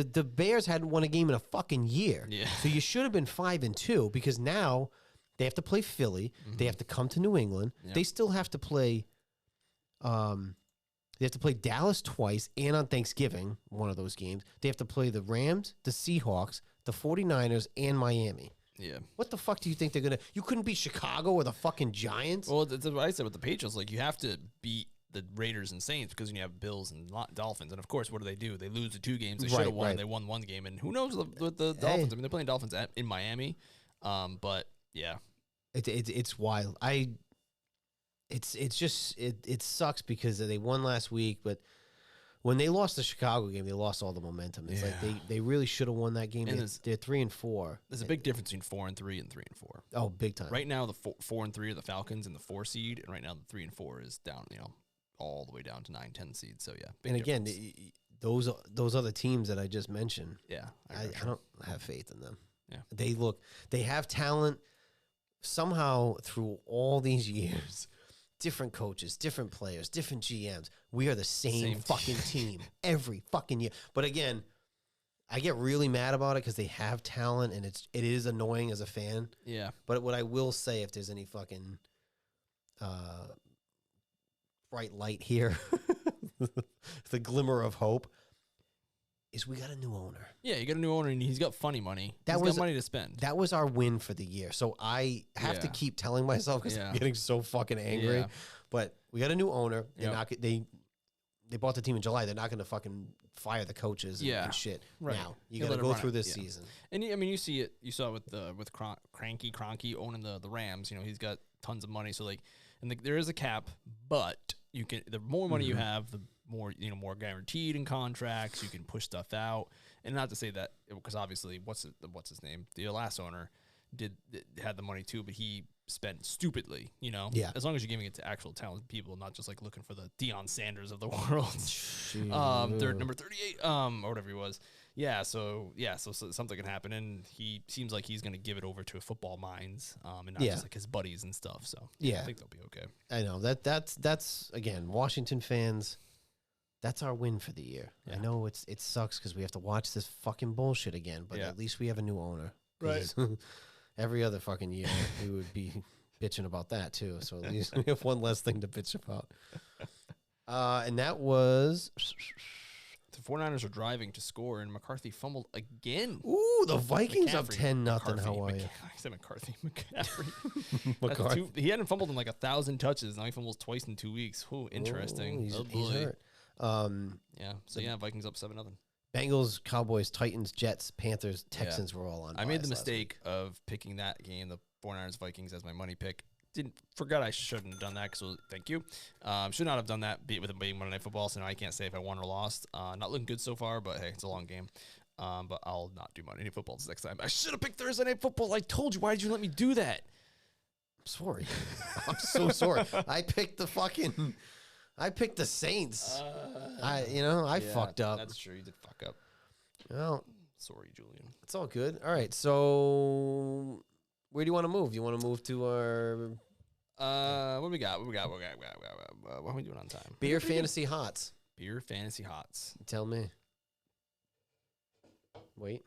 The Bears hadn't won a game in a fucking year. Yeah. So you should have been 5 and 2 because now they have to play Philly. They have to come to New England. Yep. They still have to play. They have to play Dallas twice and on Thanksgiving, one of those games. They have to play the Rams, the Seahawks, the 49ers, and Miami. Yeah. What the fuck do you think they're going to... You couldn't beat Chicago or the fucking Giants? Well, that's what I said with the Patriots. Like, you have to beat the Raiders and Saints because you have Bills and Dolphins. And, of course, what do? They lose the 2 games. They should have won. Right. They won 1 game. And who knows with the Dolphins? I mean, they're playing Dolphins in Miami. But, yeah. It's wild. It sucks because they won last week, but when they lost the Chicago game, they lost all the momentum. It's like they really should have won that game. They're 3 and 4. There's a big difference between 4 and 3 and 3 and 4. Oh, big time. Right now, the 4 and 3 are the Falcons and the 4 seed, and right now the 3 and 4 is down. All the way down to 9, 10 seeds. So yeah. And again, those other teams that I just mentioned. Yeah, I don't have faith in them. Yeah, they have talent. Somehow through all these years, different coaches, different players, different GMs, we are the same fucking team every fucking year. But again, I get really mad about it because they have talent and it is annoying as a fan. Yeah. But what I will say, if there's any fucking bright light here, the glimmer of hope, is we got a new owner. Yeah, you got a new owner, and he's got funny money. He's got money to spend. That was our win for the year. So I have to keep telling myself because I'm getting so fucking angry. Yeah. But we got a new owner. They bought the team in July. They're not going to fucking fire the coaches and shit. Right. Now you got to go through this season. And I mean, you see it. You saw it with Cranky owning the Rams. He's got tons of money. So like, and there is a cap, but you can. The more money you have, the more more guaranteed in contracts. You can push stuff out, and not to say that because obviously what's his name, the last owner had the money too, but he spent stupidly. As long as you're giving it to actual talented people, not just like looking for the Deion Sanders of the world. Number 38, or whatever he was. So something can happen, and he seems like he's going to give it over to Football Minds, and not just like his buddies and stuff. So I think they'll be okay. I know that's again, Washington fans. That's our win for the year. Yeah. I know it sucks because we have to watch this fucking bullshit again, but at least we have a new owner. Right. Every other fucking year, we would be bitching about that too. So at least we have one less thing to bitch about. And that was... The 49ers are driving to score, and McCarthy fumbled again. Ooh, the Vikings up 10-0. How are you? I said McCarthy. McCaffrey. He hadn't fumbled in like 1,000 touches. Now he fumbles twice in 2 weeks. Ooh, interesting. He's hurt. Vikings up 7-0. Bengals, Cowboys, Titans, Jets, Panthers, Texans were all on. I made the mistake of picking that game, the 49ers Vikings, as my money pick. Forgot I shouldn't have done that. So thank you. Should not have done that with it being Monday Night Football. So now I can't say if I won or lost. Not looking good so far, but hey, it's a long game. But I'll not do Monday Night Football this next time. I should have picked Thursday Night Football. I told you. Why did you let me do that? I'm sorry. I'm so sorry. I picked the Saints. I fucked up. That's true. You did fuck up. Well, sorry, Julian. It's all good. All right. So, where do you want to move? You want to move to our... What do we got? What are we doing on time? Beer Fantasy Hots. Beer Fantasy Hots. Tell me. Wait.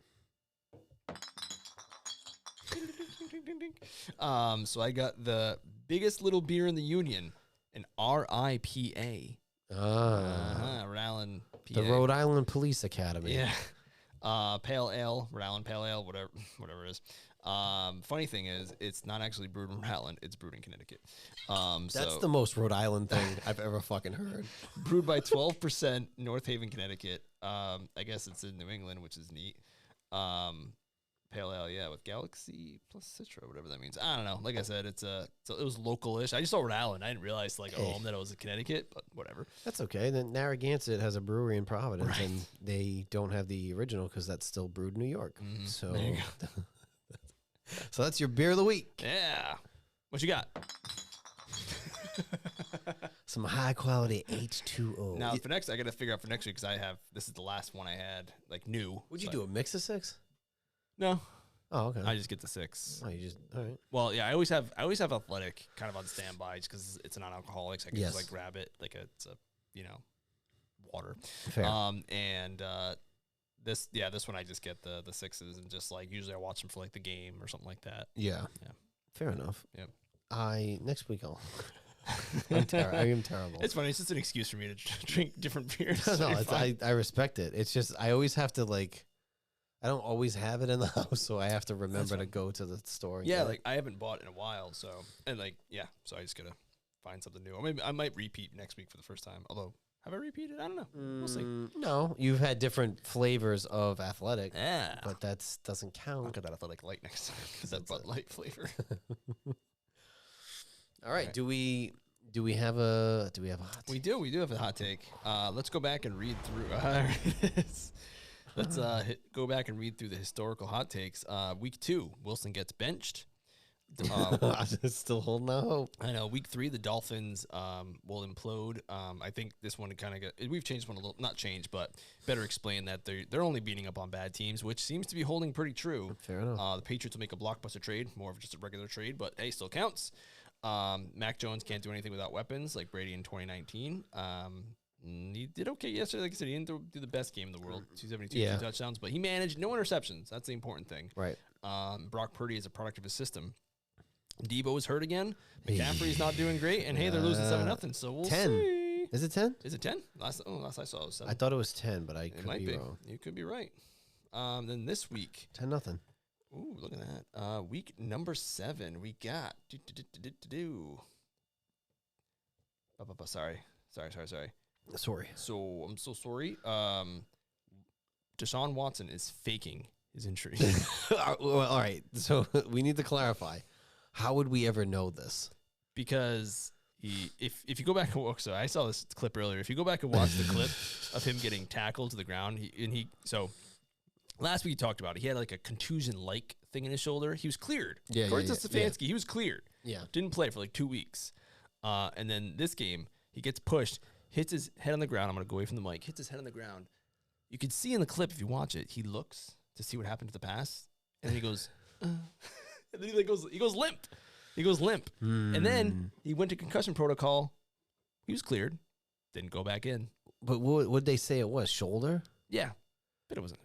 So I got the biggest little beer in the union, an RIPA. Rhode Island, PA. The Rhode Island Police Academy. Yeah. Pale ale, Rhode Island Pale Ale, whatever it is. Funny thing is, it's not actually brewed in Rhode Island. It's brewed in Connecticut. That's the most Rhode Island thing I've ever fucking heard. Brewed by 12%, North Haven, Connecticut. I guess it's in New England, which is neat. Pale ale, yeah, with Galaxy plus Citra, whatever that means. I don't know. Like I said, it was local-ish. I just saw Rhode Island. I didn't realize that it was in Connecticut, but whatever. That's okay. Then Narragansett has a brewery in Providence, and they don't have the original because that's still brewed in New York. So there you go. So that's your beer of the week. Yeah. What you got? Some high quality H2O. Now for next, I got to figure out for next week because this is the last one I had new. Would you do a mix of 6? No. Oh, okay. I just get the 6. Oh, you just all right. Well, yeah, I always have Athletic kind of on standby just because it's a non-alcoholic. So I can just like grab it like it's a water. Fair. And this one I just get the 6s and just like usually I watch them for like the game or something like that. Yeah. Fair enough. Yep. Next week I'll. I am terrible. It's funny. It's just an excuse for me to drink different beers. No, I respect it. It's just I always have to like. I don't always have it in the house, so I have to remember to go to the store. Yeah, like I haven't bought in a while, so so I just gotta find something new. Or maybe I might repeat next week for the first time. Although, have I repeated? I don't know. We'll see. No, you've had different flavors of Athletic. Yeah, but that doesn't count. I'll get that Athletic Light next time because that Bud Light flavor. All right. Do we have a hot take? We do have a hot take. Let's go back and read through. Let's go back and read through the historical hot takes. Week 2, Wilson gets benched. Still holding out hope. I know. Week 3, the Dolphins will implode. I think this one we've changed one a little, not changed, but better explain that they're only beating up on bad teams, which seems to be holding pretty true. Fair enough. The Patriots will make a blockbuster trade, more of just a regular trade, but hey, still counts. Mac Jones can't do anything without weapons like Brady in 2019. He did okay yesterday. Like I said, he didn't do the best game in the world. 272 2 touchdowns, but he managed no interceptions. That's the important thing. Right. Brock Purdy is a product of his system. Debo is hurt again. McCaffrey's not doing great. And hey, they're losing 7-0. So we'll 10. See. Is it 10? Is it 10? Last I saw it was 7. I thought it was 10, but it might be wrong. You could be right. Then this week 10-0. Ooh, look at that. Week number 7, we got Sorry. Sorry. So I'm so sorry. Deshaun Watson is faking his injury. All right. So we need to clarify. How would we ever know this? Because if you go back and watch, so I saw this clip earlier. If you go back and watch the clip of him getting tackled to the ground, so last week he talked about it. He had like a contusion-like thing in his shoulder. He was cleared. Yeah, According to Stefanski, he was cleared. Yeah. Didn't play for like 2 weeks. And then this game, he gets pushed, hits his head on the ground. I'm going to go away from the mic. Hits his head on the ground. You can see in the clip, if you watch it, he looks to see what happened to the pass. And then he goes, and then he goes limp. He goes limp. And then he went to concussion protocol. He was cleared. Didn't go back in. But what would they say it was? Shoulder? Yeah. But it wasn't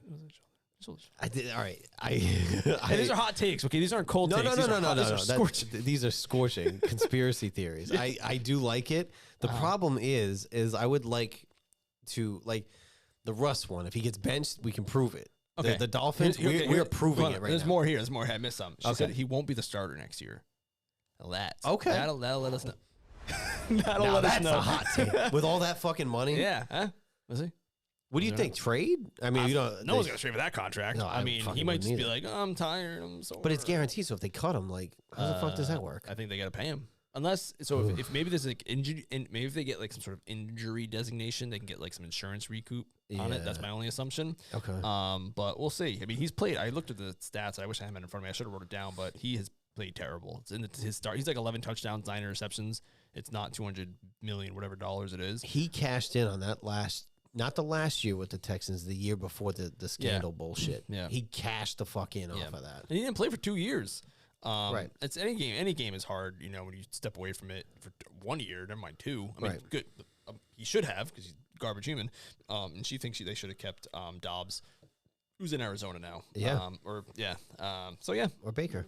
shoulder. I did. All right. These are hot takes, okay? These aren't cold takes. No. These are scorching conspiracy theories. I do like it. The problem is I would like to, like, the Russ one. If he gets benched, we can prove it. Okay. The Dolphins, we're proving it right now. There's more here. I missed some. She said he won't be the starter next year. Okay. That'll let us know. That's a hot take. With all that fucking money? Yeah. Huh? Was he? What do you think? Trade? I mean, no one's going to trade for that contract. No, I mean, he might just be like, oh, I'm tired. I'm so. But it's guaranteed. So if they cut him, like, how the fuck does that work? I think they got to pay him. Unless, so if maybe there's like injury, and maybe if they get like some sort of injury designation, they can get like some insurance recoup on it. That's my only assumption. Okay. But we'll see. I mean, he's played. I looked at the stats. I wish I had them in front of me. I should have wrote it down. But he has played terrible. It's in his start. He's like 11 touchdowns, 9 interceptions. It's not $200 million, whatever dollars it is. He cashed in on that not the last year with the Texans, the year before the scandal bullshit. Yeah. He cashed the fuck in off of that. And he didn't play for 2 years. Right. It's any game. Any game is hard, when you step away from it for 1 year, never mind 2. I mean, good. He should have, because he's a garbage human. And she thinks they should have kept Dobbs, who's in Arizona now. Yeah. So, yeah. Or Baker.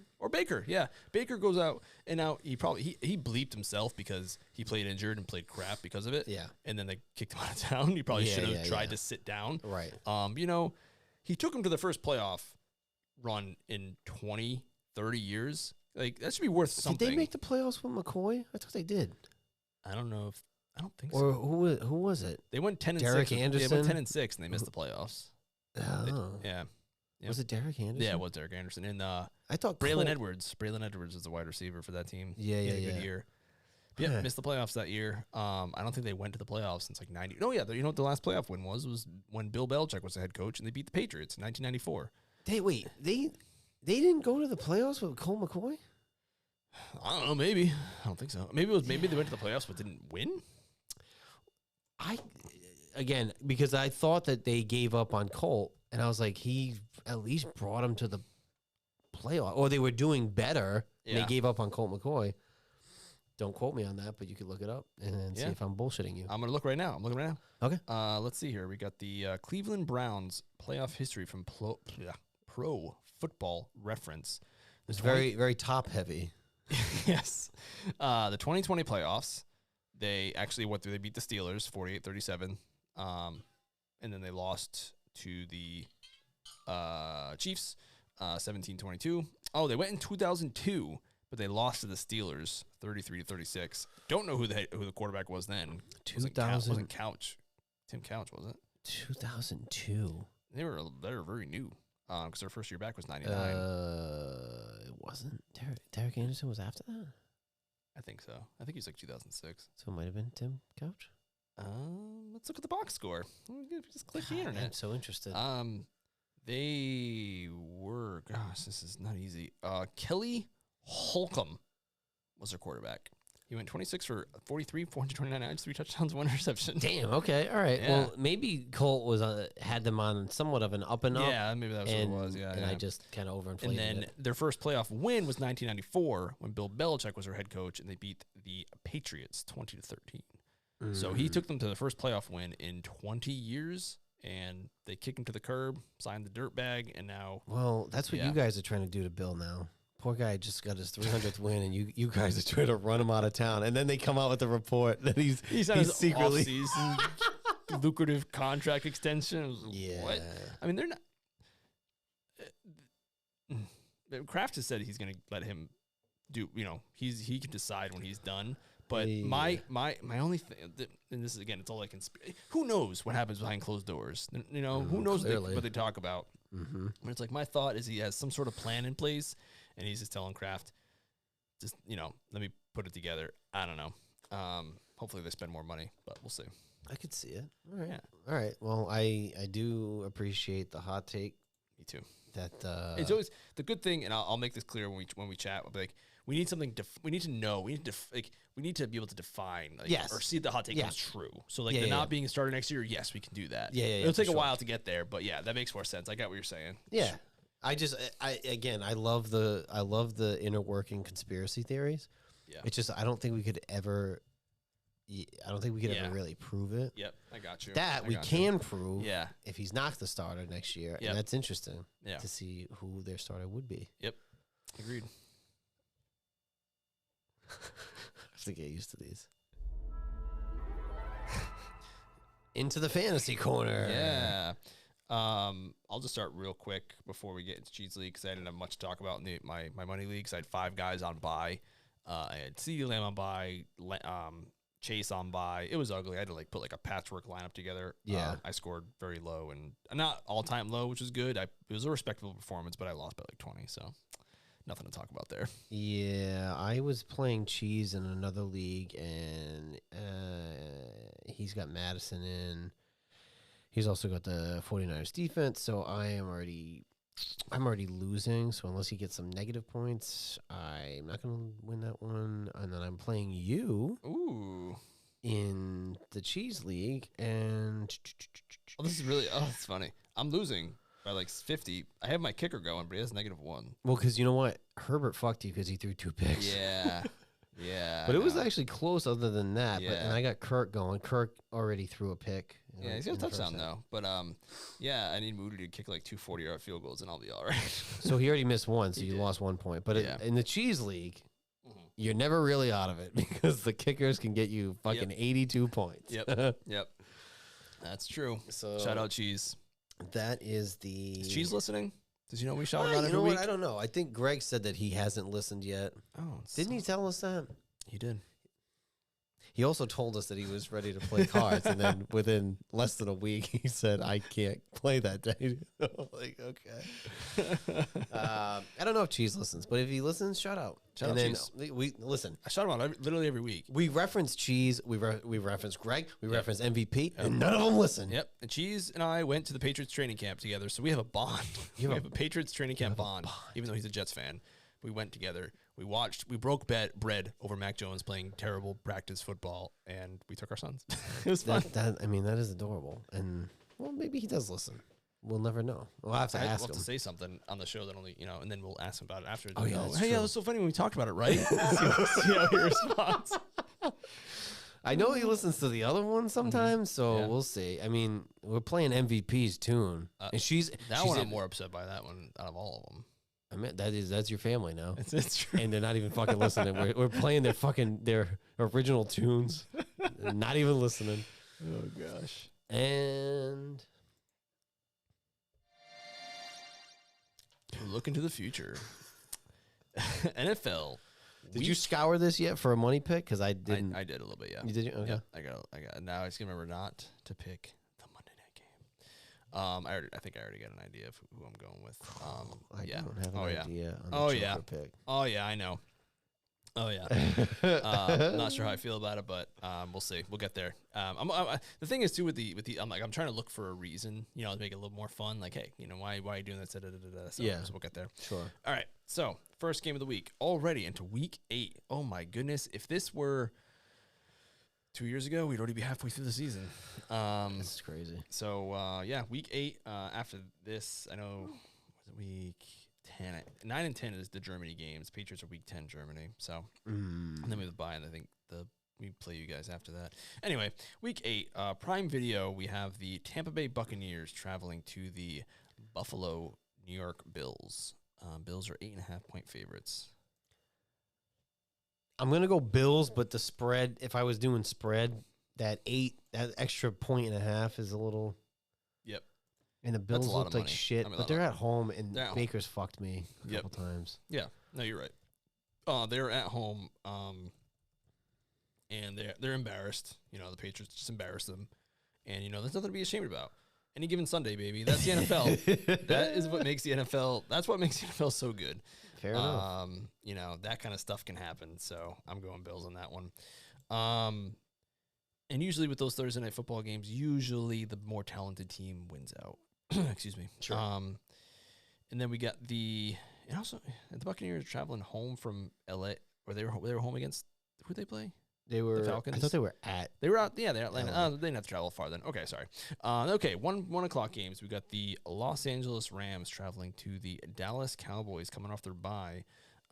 Yeah. Baker goes out, and now he bleeped himself because he played injured and played crap because of it. Yeah. And then they kicked him out of town. He probably should have tried to sit down. Right. He took him to the first playoff run in 20 30 years. Like, that should be worth something. Did they make the playoffs with McCoy? I thought they did. I don't know if I don't think Or so. who was it? They went 10 and Derek 6. Anderson? They went 10 and 6 and they missed the playoffs. Oh. Yeah. Yep. Was it Derek Anderson? Yeah, it was Derek Anderson. And I thought Braylon Edwards. Braylon Edwards was the wide receiver for that team. Yeah, He yeah, had a yeah. good year. Yeah, missed the playoffs that year. I don't think they went to the playoffs since like 90. No, yeah, you know what the last playoff win was when Bill Belichick was the head coach and they beat the Patriots in 1994. They didn't go to the playoffs with Colt McCoy? I don't know, maybe. I don't think so. Maybe they went to the playoffs but didn't win. Because I thought that they gave up on Colt, and I was like, he at least brought him to the playoff, or they were doing better. And they gave up on Colt McCoy. Don't quote me on that, but you could look it up and see if I'm bullshitting you. I'm gonna look right now. I'm looking right now. Okay. Let's see here. We got the Cleveland Browns playoff history from Pro Football Reference. It's very, very top heavy. Yes. The 2020 playoffs, they actually went through. They beat the Steelers 48-37, and then they lost to the Chiefs 17-22. Oh, they went in 2002, but they lost to the Steelers 33-36. Don't know who the quarterback was then. 2000 wasn't Couch. Tim Couch, was it? 2002. They were very new because their first year back was 99. It wasn't. Derek Anderson was after that? I think so. I think he was like 2006. So it might have been Tim Couch? Let's look at the box score. Just click the internet. I'm so interested. They were, gosh, this is not easy. Kelly Holcomb was their quarterback. He went 26 for 43, 429 yards, 3 touchdowns, 1 interception. Damn. Okay. All right. Yeah. Well, maybe Colt was had them on somewhat of an up and up. Yeah, maybe that's what it was. Yeah, and I just kind of overinflated And then their first playoff win was 1994 when Bill Belichick was their head coach, and they beat the Patriots 20-13. So he took them to the first playoff win in 20 years, and they kicked him to the curb, signed the dirt bag, and now. Well, that's what you guys are trying to do to Bill now. Poor guy just got his 300th win, and you guys are trying to run him out of town. And then they come out with a report that he's secretly off-season lucrative contract extension. Yeah. What? I mean, they're not. Kraft has said he's going to let him do. You know, he can decide when he's done. But my only thing, and this is again, it's all like who knows what happens behind closed doors? You know, who knows what they talk about? Mm-hmm. But it's like my thought is he has some sort of plan in place, and he's just telling Kraft, just let me put it together. I don't know. Hopefully they spend more money, but we'll see. I could see it. All right. Yeah. All right. Well, I do appreciate the hot take. Me too. That it's always the good thing, and I'll make this clear when we chat. We'll be like, we need something. We need to know. We need to be able to define, or see if the hot take is true. So they're not being started next year. Yes, we can do that. It'll take a while to get there, but yeah, that makes more sense. I got what you're saying. Yeah, I love the inner working conspiracy theories. Yeah, it's just I don't think we could ever really prove it. Yep, I got you. We can prove. Yeah, if he's not the starter next year, and that's interesting. Yeah, to see who their starter would be. Yep, agreed. I have to get used to these. Into the fantasy corner. Yeah. I'll just start real quick before we get into Cheese League because I didn't have much to talk about in my money leagues. I had 5 guys on bye. I had CeeDee Lamb on bye, Chase on bye. It was ugly. I had to put a patchwork lineup together. Yeah. I scored very low and not all time low, which was good. It was a respectable performance, but I lost by 20. So nothing to talk about there. Yeah, I was playing Cheese in another league, and he's got Madison in. He's also got the 49ers defense, so I'm already losing. So unless he gets some negative points, I'm not going to win that one. And then I'm playing you. Ooh. In the Cheese League, and this is really it's funny. I'm losing by 50. I have my kicker going, but he has -1. Well, because you know what? Herbert fucked you because he threw 2 picks. Yeah. Yeah. But it was actually close other than that. Yeah. And I got Kirk going. Kirk already threw a pick. Yeah, he's got a touchdown, though. But, yeah, I need Moody to kick 2 40-yard field goals, and I'll be all right. So he already missed 1, so you lost 1 point. But in the Cheese League, you're never really out of it because the kickers can get you fucking 82 points. Yep. That's true. So shout out Cheese. That is the... Is Cheese listening? Does you know we shout him out You every know week? what? I don't know. I think Greg said that he hasn't listened yet. Oh, Didn't he tell us that? He did. He also told us that he was ready to play cards, and then within less than a week, he said, "I can't play that day." Like, okay. I don't know if Cheese listens, but if he listens, shout out. Shout and out then Cheese. we listen. I shout him out literally every week. We reference Cheese. We reference Greg. We reference MVP, and none of them listen. Yep. And Cheese and I went to the Patriots training camp together, so we have a bond. We have a Patriots training camp bond, even though he's a Jets fan. We went together. We broke bread over Mac Jones playing terrible practice football, and we took our sons. It was fun. That is adorable. And, well, maybe he does listen. We'll never know. We'll have to ask him. We'll have to say something on the show that only, and then we'll ask him about it after. Oh, yeah, that's hey, true. yeah, it was so funny when we talked about it, right? see how he responds. I know he listens to the other one sometimes, so we'll see. I mean, we're playing MVP's tune, and I'm more upset by that one out of all of them. I mean, that's your family now. It's true. And they're not even fucking listening. We're playing their original tunes. Not even listening. Oh gosh. And look into the future. NFL. Did you scour this yet for a money pick? Because I didn't. I did a little bit, yeah. You did? Okay. Yeah, I got. Now I just remember not to pick the Monday night game. I think I already got an idea of who I'm going with. I yeah. don't have an idea. Oh On the yeah. Pick. Oh yeah. I know. Oh yeah. Not sure how I feel about it, but we'll see. We'll get there. The thing is too with the I'm trying to look for a reason, to make it a little more fun. Like, hey, why are you doing that? So we'll get there. Sure. All right. So first game of the week already into week 8. Oh my goodness! If this were 2 years ago, we'd already be halfway through the season. This is crazy. So yeah, week 8. After this, I know was it week 10? 9 and 10 is the Germany games. Patriots are week 10 Germany. So and then we have the bye, and I think we play you guys after that. Anyway, week 8, Prime Video. We have the Tampa Bay Buccaneers traveling to the Buffalo New York Bills. Bills are 8.5-point favorites. I'm gonna go Bills, but the spread. If I was doing spread, that extra 1.5 is a little. Yep. And the Bills looked like shit, but they're at home, and Baker's fucked me a couple times. Yeah, no, you're right. They're at home, and they're embarrassed. The Patriots just embarrassed them, and there's nothing to be ashamed about. Any given Sunday, baby. That's the NFL. That is what makes the NFL. That's what makes the NFL so good. Fair enough. That kind of stuff can happen. So I'm going Bills on that one. And usually with those Thursday night football games, usually the more talented team wins out. Excuse me. Sure. And then we got the Buccaneers traveling home from LA, or they were home against who they play? They were. The Falcons. I thought they were at. They were out. Yeah, they're Atlanta. They didn't have to travel far then. Okay, sorry. Okay, 1 o'clock games. We got the Los Angeles Rams traveling to the Dallas Cowboys, coming off their bye.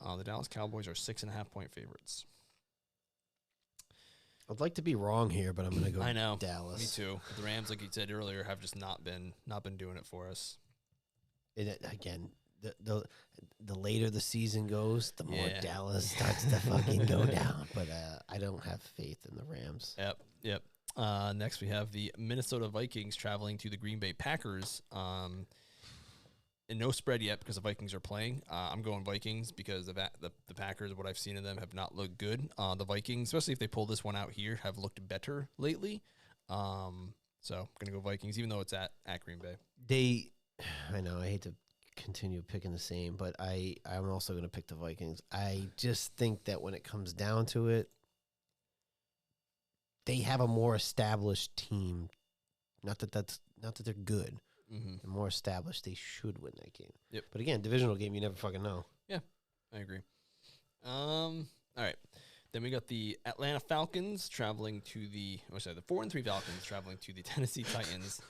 The Dallas Cowboys are 6.5-point favorites. I'd like to be wrong here, but I'm going to go. I know. Dallas. Me too. The Rams, like you said earlier, have just not been doing it for us. Again, the later the season goes, the more Dallas starts to fucking go down. But I don't have faith in the Rams. Yep. Next, we have the Minnesota Vikings traveling to the Green Bay Packers. And no spread yet because the Vikings are playing. I'm going Vikings because the Packers, what I've seen of them, have not looked good. The Vikings, especially if they pull this one out here, have looked better lately. So I'm going to go Vikings, even though it's at Green Bay. I know, I hate to continue picking the same, but I'm also going to pick the Vikings. I just think that when it comes down to it, they have a more established team. Not that they're good. Mm-hmm. They're more established. They should win that game. Yep. But again, divisional game, you never fucking know. Yeah, I agree. All right. Then we got the Atlanta Falcons traveling to the 4-3 Falcons traveling to the Tennessee Titans.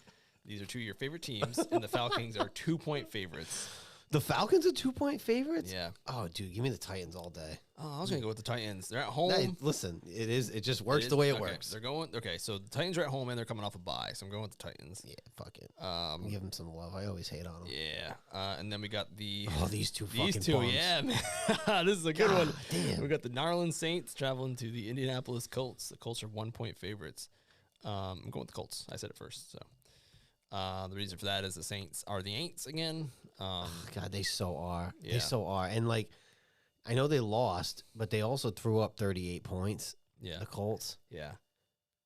These are two of your favorite teams, and the Falcons are 2-point favorites. The Falcons are 2-point favorites? Yeah. Oh, dude, give me the Titans all day. Oh, I was going to go with the Titans. They're at home. Hey, listen, it just works the way it works. They're going, so the Titans are at home, and they're coming off a bye, so I'm going with the Titans. Yeah, fuck it. Give them some love. I always hate on them. Yeah. And then we got these two fucking bums. Yeah, man. This is a good one. Damn. We got the New Orleans Saints traveling to the Indianapolis Colts. The Colts are 1-point favorites. I'm going with the Colts. I said it first, so. The reason for that is the Saints are the Aints again. God, they so are. Yeah. They so are. And, like, I know they lost, but they also threw up 38 points. Yeah. The Colts. Yeah.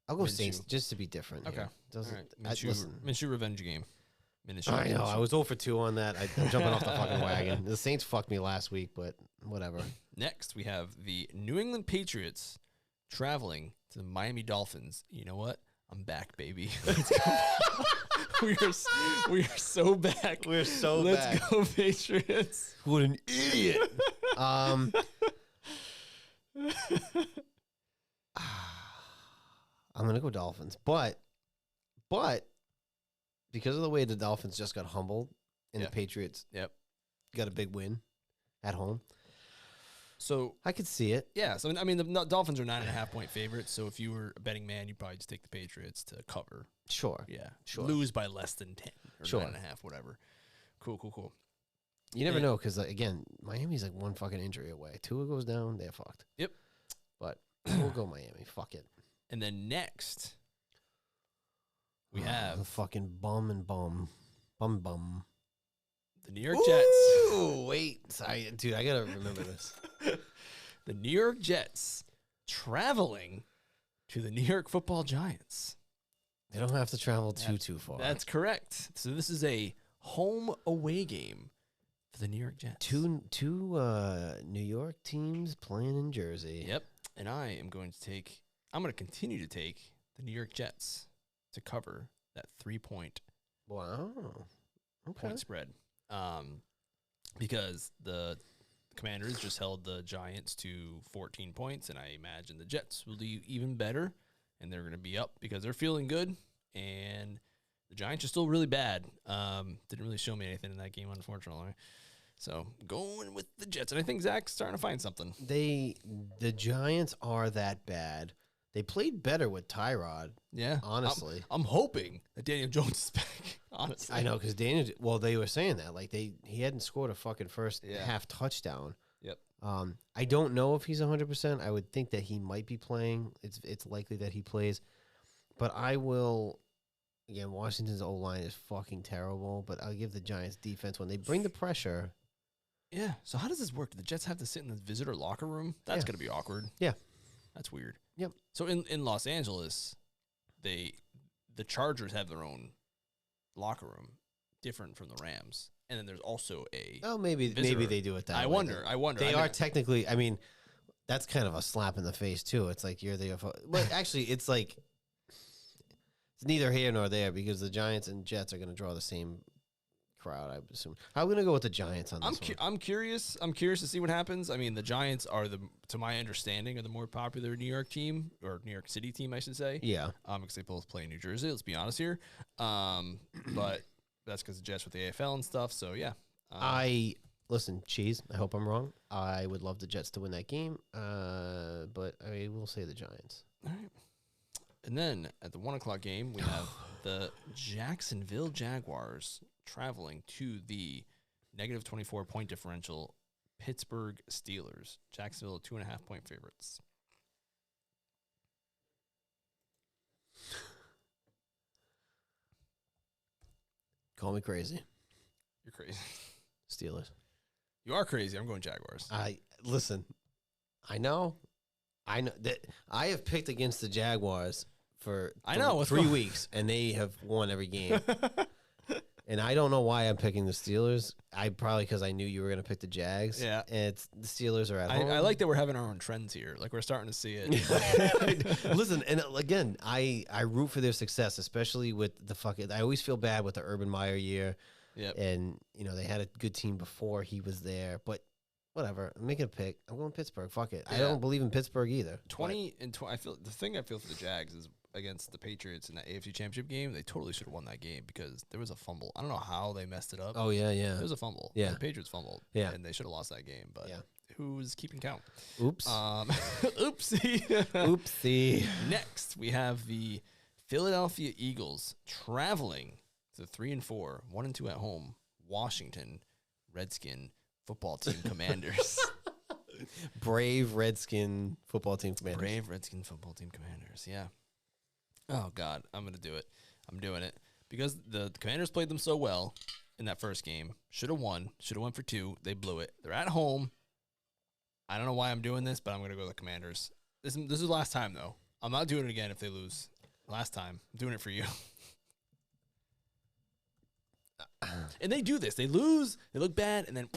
I'll go Minshew. Saints just to be different. Okay. Here. Doesn't, All right. listen. Minshew revenge game. I know. I was 0 for 2 on that. I'm jumping off the fucking wagon. The Saints fucked me last week, but whatever. Next, we have the New England Patriots traveling to the Miami Dolphins. You know what? I'm back, baby. we are so back. We're so back. Let's go, Patriots. What an idiot. I'm going to go Dolphins. But because of the way the Dolphins just got humbled and the Patriots got a big win at home, so I could see it. Yeah. So I mean, the Dolphins are 9.5-point favorites. So if you were a betting man, you'd probably just take the Patriots to cover. Sure. Yeah. Sure. Lose by less than 10 or Sure. 9.5, whatever. Cool. You never know because, again, Miami's like one fucking injury away. Tua goes down, they're fucked. Yep. But we'll go Miami. Fuck it. And then next, we have the fucking bum. the New York Jets. Ooh, wait. Sorry, dude, I got to remember this. The New York Jets traveling to the New York Football Giants. They don't have to travel too far. That's correct. So this is a home away game for the New York Jets. Two New York teams playing in Jersey. Yep. And I'm going to continue to take the New York Jets to cover that 3-point point spread. Because the Commanders just held the Giants to 14 points, and I imagine the Jets will do even better, and they're going to be up because they're feeling good, and the Giants are still really bad. Didn't really show me anything in that game, unfortunately. So going with the Jets, and I think Zach's starting to find something. The Giants are that bad. They played better with Tyrod. Yeah, honestly, I'm hoping that Daniel Jones is back. Honestly, I know because Daniel. Well, they were saying that like he hadn't scored a fucking first half touchdown. Yep. I don't know if he's 100%. I would think that he might be playing. It's likely that he plays, but I will. Again, Washington's O-line is fucking terrible, but I'll give the Giants defense when they bring the pressure. Yeah. So how does this work? Do the Jets have to sit in the visitor locker room? That's going to be awkward. Yeah. That's weird. Yep. So in Los Angeles, the Chargers have their own locker room, different from the Rams, and then there's also a maybe they do it that way. I wonder. They are technically. I mean, that's kind of a slap in the face too. It's like you're the. But actually, it's like it's neither here nor there because the Giants and Jets are going to draw the same crowd, I assume. I'm going to go with the Giants on this one. I'm curious. I'm curious to see what happens. I mean, the Giants are to my understanding, are the more popular New York team or New York City team, I should say. Yeah. Because they both play in New Jersey. Let's be honest here. But that's because the Jets with the AFL and stuff. So yeah. Listen, Cheese. I hope I'm wrong. I would love the Jets to win that game. But I will say the Giants. All right. And then at the 1:00 game, we have the Jacksonville Jaguars traveling to the negative 24-point differential Pittsburgh Steelers. Jacksonville 2.5-point favorites. Call me crazy. You're crazy. Steelers. You are crazy. I'm going Jaguars. Listen. I know that I have picked against the Jaguars for 3 weeks, and they have won every game. And I don't know why I'm picking the Steelers. Probably because I knew you were going to pick the Jags. Yeah. And the Steelers are at home. I like that we're having our own trends here. Like, we're starting to see it. Listen, and again, I root for their success, especially with the fucking... I always feel bad with the Urban Meyer year. Yep. And, they had a good team before he was there. But whatever. I'm making a pick. I'm going Pittsburgh. Fuck it. Yeah. I don't believe in Pittsburgh either. 20 and 20. The thing I feel for the Jags is against the Patriots in that AFC Championship game, they totally should have won that game because there was a fumble. I don't know how they messed it up. Oh, yeah. There was a fumble. Yeah. The Patriots fumbled. Yeah. And they should have lost that game. But yeah. Who's keeping count? Oops. Oopsie. Oopsie. Next, we have the Philadelphia Eagles traveling to 3-4, 1-2 at home, Washington Redskin football team Commanders. Brave Redskin football team Commanders. Brave Redskin football team Commanders, yeah. Oh, God, I'm going to do it. I'm doing it. because the Commanders played them so well in that first game. Should have won. Should have won for 2. They blew it. They're at home. I don't know why I'm doing this, but I'm going to go with the Commanders. This is the last time, though. I'm not doing it again if they lose. Last time. I'm doing it for you. And they do this. They lose. They look bad, and then,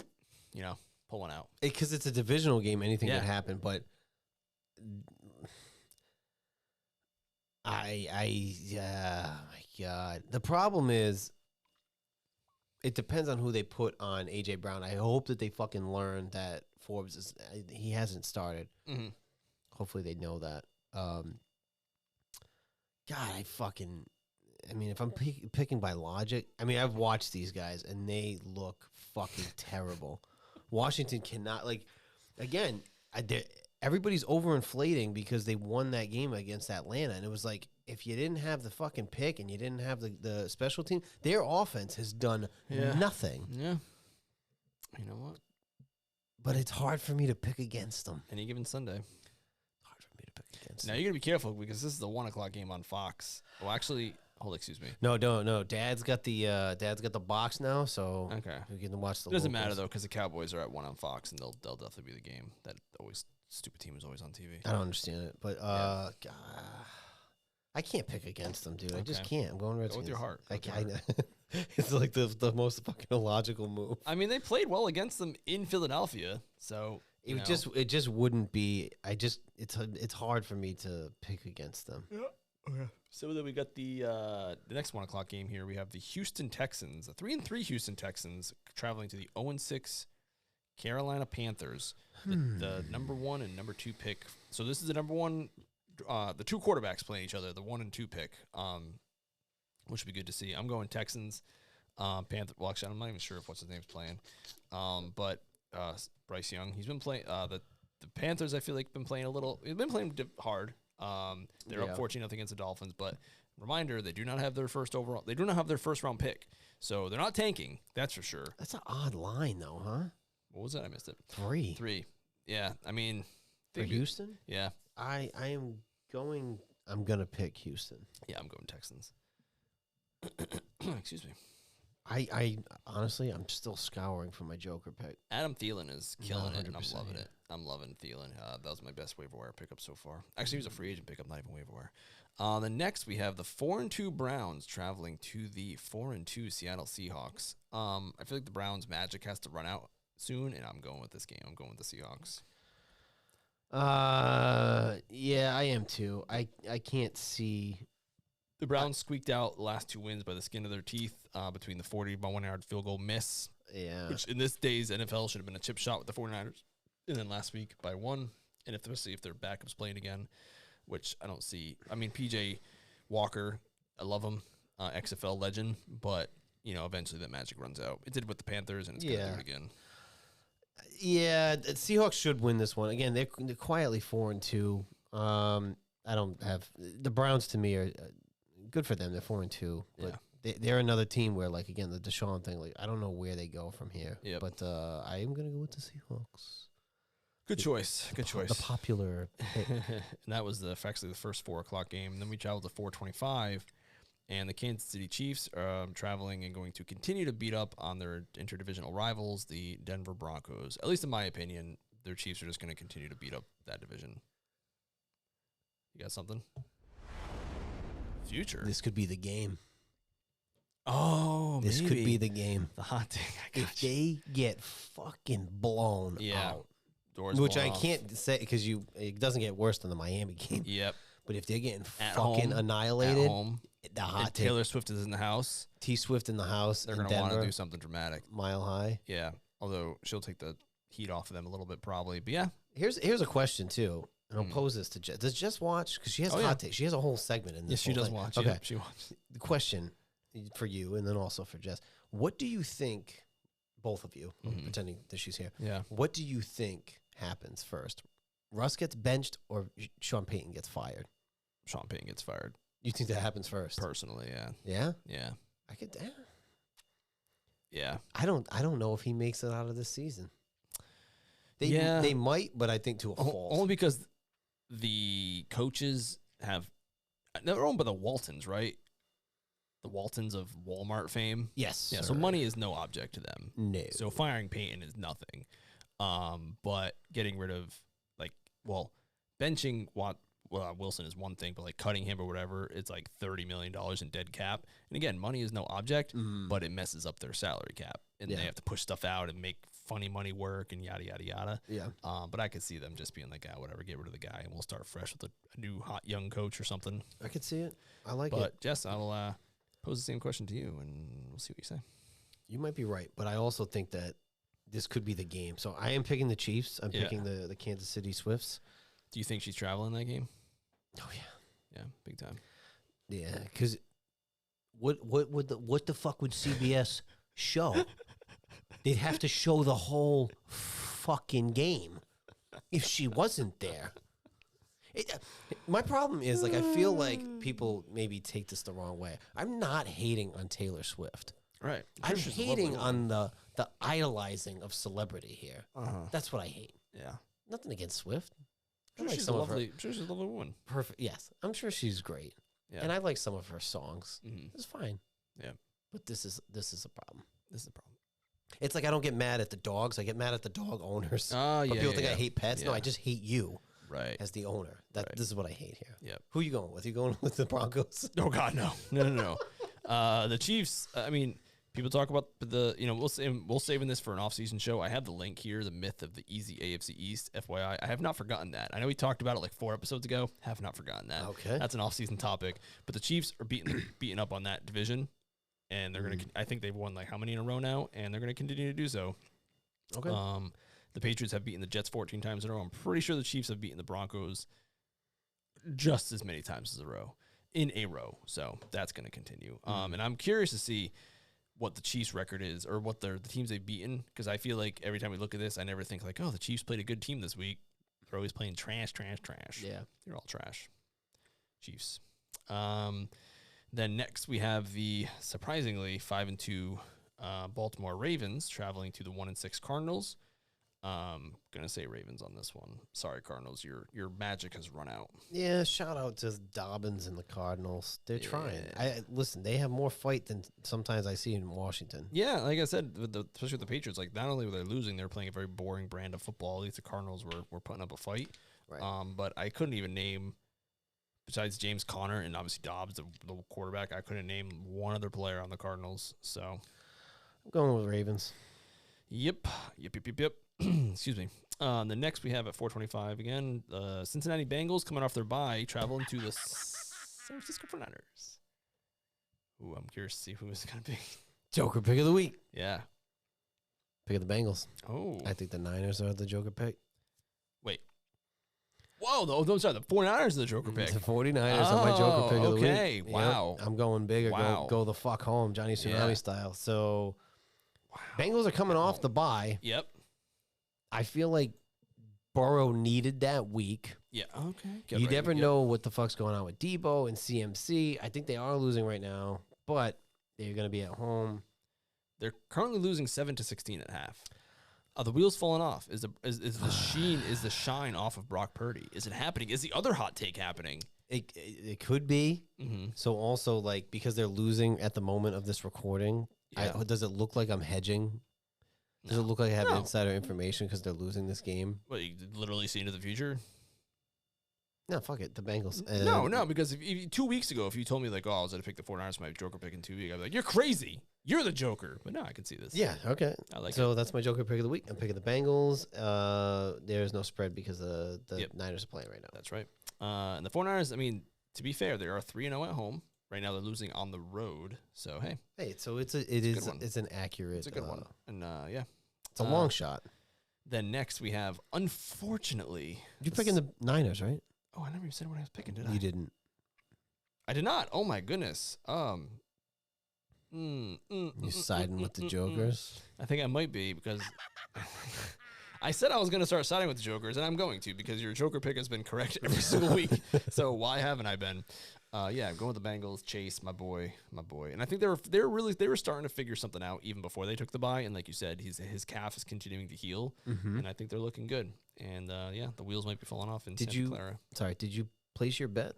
pull one out. Because it's a divisional game. Anything could happen, but my God. The problem is it depends on who they put on A.J. Brown. I hope that they fucking learn that Forbes he hasn't started. Mm-hmm. Hopefully they know that. God, if I'm picking by logic, I've watched these guys, and they look fucking terrible. Washington cannot, again, everybody's overinflating because they won that game against Atlanta, and it was like, if you didn't have the fucking pick and you didn't have the special team, their offense has done nothing. Yeah. You know what? But it's hard for me to pick against them. Any given Sunday. Hard for me to pick against them. Now, you're going to be careful because this is the 1 o'clock game on Fox. Well, actually, excuse me. No. Dad's got the box now, so okay. We can watch the It doesn't locals. matter, though, because the Cowboys are at 1 on Fox, and they'll definitely be the game. That stupid team is always on TV. I don't understand it, but God, I can't pick against them, dude. Okay. I just can't. I'm going Redskins. Go with your heart. It's like the most fucking illogical move. They played well against them in Philadelphia, so it just wouldn't be. It's hard for me to pick against them. Yeah. Okay. So then we got the next 1 o'clock game here. We have the Houston Texans, the 3-3 Houston Texans, traveling to the 0-6 Carolina Panthers, the number 1 and number 2 pick. So this is the number 1. The 2 quarterbacks playing each other, the 1 and 2 pick, which would be good to see. I'm going Texans, Panther. Well, actually, I'm not even sure if what's his name's playing, but Bryce Young. He's been playing. The Panthers, I feel like, been playing a little. They've been playing hard. They're up 14-0 against the Dolphins, but reminder, they do not have their first overall. They do not have their first round pick, so they're not tanking. That's for sure. That's an odd line, though, huh? What was that? I missed it. 3. Yeah, for Houston. Yeah. I'm gonna pick Houston. Yeah, I'm going Texans. Excuse me. I honestly, I'm still scouring for my Joker pick. Adam Thielen is killing it, and I'm loving it. I'm loving Thielen. That was my best waiver wire pickup so far. Actually, he was a free agent pickup, not even waiver wire. The next, we have the 4-2 Browns traveling to the 4-2 Seattle Seahawks. I feel like the Browns' magic has to run out soon, and I'm going with this game. I'm going with the Seahawks. Yeah, I am too. I can't see. The Browns squeaked out the last 2 wins by the skin of their teeth between the 40-1-yard field goal miss. Yeah. Which in this day's NFL should have been a chip shot with the 49ers. And then last week by 1. And especially if their backup's playing again, which I don't see. PJ Walker, I love him, XFL legend, but, eventually that magic runs out. It did with the Panthers, and it's going to do it again. Yeah, the Seahawks should win this one. Again, they're quietly 4-2. I don't have the Browns. To me, are good for them. They're 4-2, but they're another team where, again, the Deshaun thing. I don't know where they go from here. Yep. But I am gonna go with the Seahawks. Good choice. Good choice. The popular pick. And that was actually the first 4 o'clock game. And then we traveled to 4:25. And the Kansas City Chiefs are traveling and going to continue to beat up on their interdivisional rivals, the Denver Broncos. At least in my opinion, their Chiefs are just going to continue to beat up that division. You got something? Future. This could be the game. Oh, this maybe. Could be the game. The hot take. If they get fucking blown out, doors which blown I off. can't say because it doesn't get worse than the Miami game. Yep. But if they're getting at fucking home, annihilated, at home, the hot take. Taylor Swift is in the house. T Swift in the house. They're going to want to do something dramatic. Mile high. Yeah. Although she'll take the heat off of them a little bit probably. But yeah. Here's a question too. And I'll pose this to Jess. Does Jess watch? Because she has hot takes. She has a whole segment in this. Yes, she does thing. watch. Okay. Yeah, she watches. The question for you and then also for Jess. What do you think, both of you, pretending that she's here. Yeah. What do you think happens first? Russ gets benched or Sean Payton gets fired? Sean Payton gets fired. You think that happens first? Personally, yeah. Yeah? Yeah. I could. Yeah. I don't know if he makes it out of this season. They might, but I think to a fault. Only because the coaches they're owned by the Waltons, right? the Waltons of Walmart fame. Yes. Yeah. Sir. So money is no object to them. No. So firing Peyton is nothing. But getting rid of benching Wilson is one thing, but like cutting him or whatever, it's like $30 million in dead cap. And again, money is no object, but it messes up their salary cap, and they have to push stuff out and make funny money work and yada yada yada. Yeah. But I could see them just being like, whatever, get rid of the guy, and we'll start fresh with a new hot young coach or something. I could see it. I like it. But Jess, I'll pose the same question to you, and we'll see what you say. You might be right, but I also think that this could be the game. So I am picking the Chiefs. I'm picking the Kansas City Swifts. Do you think she's traveling that game? Oh yeah, yeah, big time. Yeah, because what the fuck would CBS show? They'd have to show the whole fucking game if she wasn't there. My problem is, like, I feel like people maybe take this the wrong way. I'm not hating on Taylor Swift. Right. I'm hating on the idolizing of celebrity here. That's what I hate. Yeah. Nothing against Swift. She's a lovely woman. Perfect. Yes, I'm sure she's great. Yeah. And I like some of her songs. It's fine. Yeah. But this is a problem. This is the problem. It's like I don't get mad at the dogs. I get mad at the dog owners. Oh, yeah. People think I hate pets. No, I just hate you. Right. As the owner. This is what I hate here. Yep. Who are you going with? You going with the Broncos? Oh God, no. No. The Chiefs, I mean, people talk about we'll save this for an off-season show. I have the link here, the myth of the easy AFC East, FYI. I have not forgotten that. I know we talked about it like 4 episodes ago. Have not forgotten that. Okay. That's an off-season topic. But the Chiefs are beating up on that division, and they're going to, I think they've won like how many in a row now, and they're going to continue to do so. Okay. The Patriots have beaten the Jets 14 times in a row. I'm pretty sure the Chiefs have beaten the Broncos just as many times in a row. So that's going to continue. And I'm curious to see what the Chiefs' record is, or what the teams they've beaten, because I feel like every time we look at this, I never think like, oh, the Chiefs played a good team this week. They're always playing trash. Yeah. They're all trash. Chiefs. Then next we have the surprisingly 5-2 Baltimore Ravens traveling to the 1-6 Cardinals. Gonna say Ravens on this one. Sorry, Cardinals, your magic has run out. Yeah, shout out to Dobbins and the Cardinals. They're trying. Listen, they have more fight than sometimes I see in Washington. Yeah, like I said, especially with the Patriots, like not only were they losing, they were playing a very boring brand of football. At least the Cardinals were putting up a fight. Right. But I couldn't even name, besides James Conner and obviously Dobbs, the quarterback, I couldn't name one other player on the Cardinals. So I'm going with Ravens. Yep. Excuse me. The next we have at 4:25 again, Cincinnati Bengals coming off their bye, traveling to the San Francisco 49ers. Ooh, I'm curious to see who it's going to be. Joker pick of the week. Yeah. Pick of the Bengals. Oh. I think the Niners are the Joker pick. Wait. Whoa, the 49ers are the Joker pick. The 49ers are my Joker pick of the week. Okay, wow. Yep. I'm going bigger. Wow. Go the fuck home, Johnny Tsunami style. So, Bengals are coming off the bye. Yep. I feel like Burrow needed that week. Yeah, okay. You never know what the fuck's going on with Debo and CMC. I think they are losing right now, but they're going to be at home. They're currently losing 7-16 at half. Are the wheels falling off? Is the shine off of Brock Purdy? Is it happening? Is the other hot take happening? It could be. Mm-hmm. So also, like, because they're losing at the moment of this recording, does it look like I'm hedging? Does it look like I have insider information because they're losing this game? What, you literally see into the future? No, fuck it. The Bengals. No, because if 2 weeks ago, if you told me, like, oh, I was going to pick the 49ers for my Joker pick in 2 weeks, I'd be like, you're crazy. You're the Joker. But no, I can see this. Yeah, okay. I like it. So that's my Joker pick of the week. I'm picking the Bengals. There's no spread because the Niners are playing right now. That's right. And the 49ers, I mean, to be fair, they are 3-0 at home. Right now they're losing on the road. So, hey. Hey, so it's an accurate. It's a good one. And, yeah. It's a long shot. Then next we have, unfortunately. You're picking the Niners, right? Oh, I never even said what I was picking, did I? You didn't. I did not. Oh, my goodness. You siding with the Jokers? I think I might be because I said I was going to start siding with the Jokers, and I'm going to because your Joker pick has been correct every single week. So why haven't I been? Yeah, I'm going with the Bengals. Chase, my boy, and I think they were starting to figure something out even before they took the bye. And like you said, his calf is continuing to heal, and I think they're looking good. And yeah, the wheels might be falling off in Santa Clara. Sorry, did you place your bet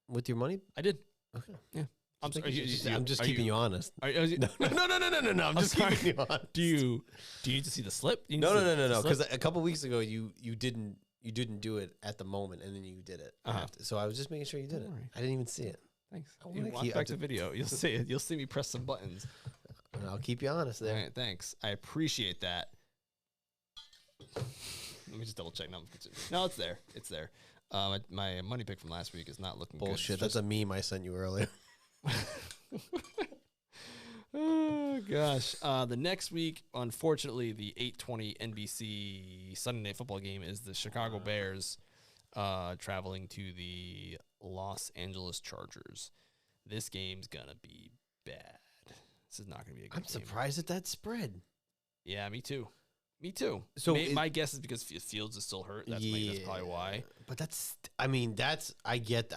with your money? I did. Okay. Yeah. I'm sorry. I'm just keeping you honest. No. I'm just keeping you honest. Do you need to see the slip? No. Because a couple weeks ago, you didn't do it at the moment, and then you did it. So I was just making sure you did it. I didn't even see it. Thanks. You watch back the video. You'll see it. You'll see me press some buttons. I'll keep you honest there. All right, thanks. I appreciate that. Let me just double check. No, it's there. It's there. My money pick from last week is not looking good. Bullshit. That's a meme I sent you earlier. Oh gosh. The next week, unfortunately, the 8:20 NBC Sunday Night Football game is the Chicago Bears traveling to the Los Angeles Chargers. This game's gonna be bad. This is not gonna be a good game. I'm surprised at that spread. Yeah, me too. Me too. So my guess is because Fields is still hurt. That's probably why. But I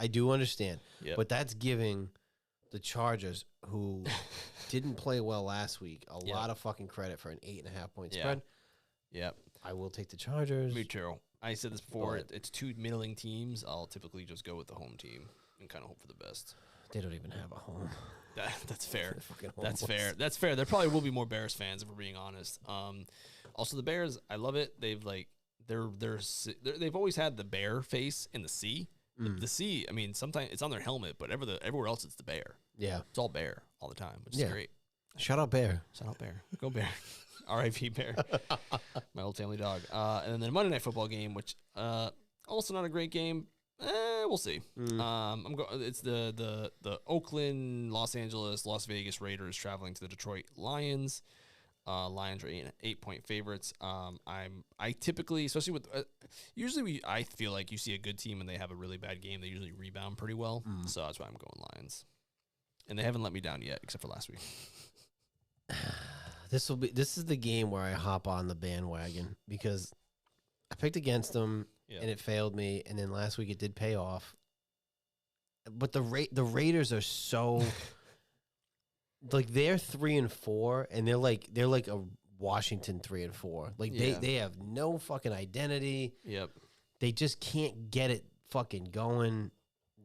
do understand. Yep. But that's giving the Chargers, who didn't play well last week, a lot of fucking credit for an 8.5 point spread. Yep. I will take the Chargers. Me too. I said this before. It's two middling teams. I'll typically just go with the home team and kind of hope for the best. They don't even have a home. That's fair. That's fair. That's fair. There probably will be more Bears fans if we're being honest. Also, the Bears, I love it. They've they've always had the bear face in the C. The C, I mean, sometimes it's on their helmet, but everywhere else it's the bear. Yeah, it's all bear all the time, which is great. Shout out Bear. Shout out Bear. Go Bear. R.I.P. Bear. My old family dog. And then the Monday Night Football game, which also not a great game. We'll see. It's the Oakland, Los Angeles, Las Vegas Raiders traveling to the Detroit Lions. Lions are 8-point favorites. I typically, especially with usually I feel like you see a good team and they have a really bad game, they usually rebound pretty well. So that's why I'm going Lions. And they haven't let me down yet, except for last week. This is the game where I hop on the bandwagon because I picked against them and it failed me, and then last week it did pay off. But the Raiders are so like they're 3-4, and they're like a Washington 3-4. Like they have no fucking identity. Yep. They just can't get it fucking going.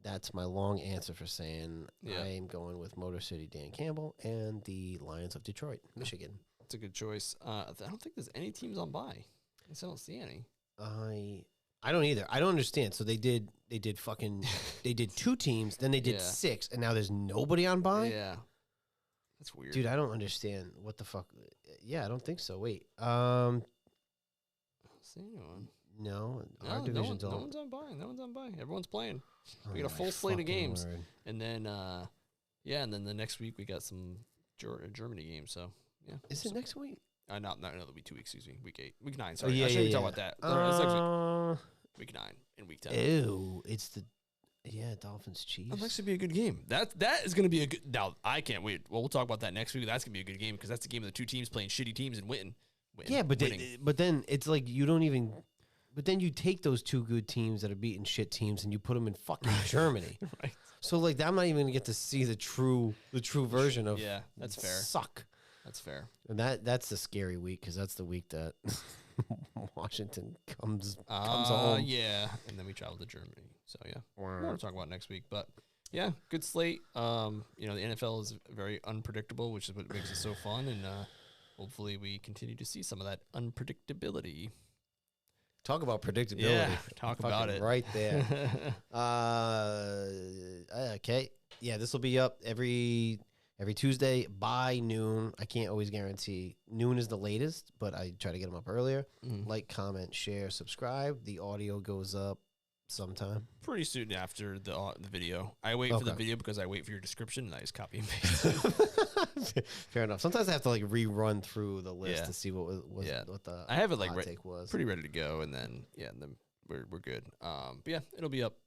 That's my long answer for saying I am going with Motor City Dan Campbell and the Lions of Detroit, Michigan. That's a good choice. I don't think there's any teams on bye. I guess I don't see any. I don't either. I don't understand. So they did two teams, then they did 6, and now there's nobody on bye? Yeah. That's weird. Dude, I don't understand what the fuck. Yeah, I don't think so. Wait. See anyone? No, our division's no one's on bye. No one's on bye. Everyone's playing. We got a full slate of games. Word. And then and then the next week we got some Germany games, so yeah. Is it next week? No, it'll be 2 weeks, excuse me. Week 9, sorry. I shouldn't talk about that. It's next week. Week 9 and week 10. Ew, it's the Dolphins Chiefs. That'll actually be a good game. That is going to be a good. Now I can't wait. Well, we'll talk about that next week. That's going to be a good game because that's the game of the two teams playing shitty teams and winning. Yeah, but then it's like you don't even. But then you take those two good teams that are beating shit teams and you put them in fucking Germany. Right. So like I'm not even gonna get to see the true version of. Yeah, that's fair. Suck. That's fair. And that's a scary week because that's the week that Washington comes home. Yeah, and then we travel to Germany. So yeah, we're gonna talk about next week. But yeah, good slate. The NFL is very unpredictable, which is what makes it so fun, and hopefully we continue to see some of that unpredictability. Talk about predictability. Yeah, talk about it. Right there. Okay. Yeah, this will be up every Tuesday by noon. I can't always guarantee. Noon is the latest, but I try to get them up earlier. Like, comment, share, subscribe. The audio goes up sometime. Pretty soon after the video. I wait for the video because I wait for your description and I just copy and paste it. Fair enough. Sometimes I have to like rerun through the list to see what the I have it like take was. Pretty ready to go, and then we're good. But yeah, it'll be up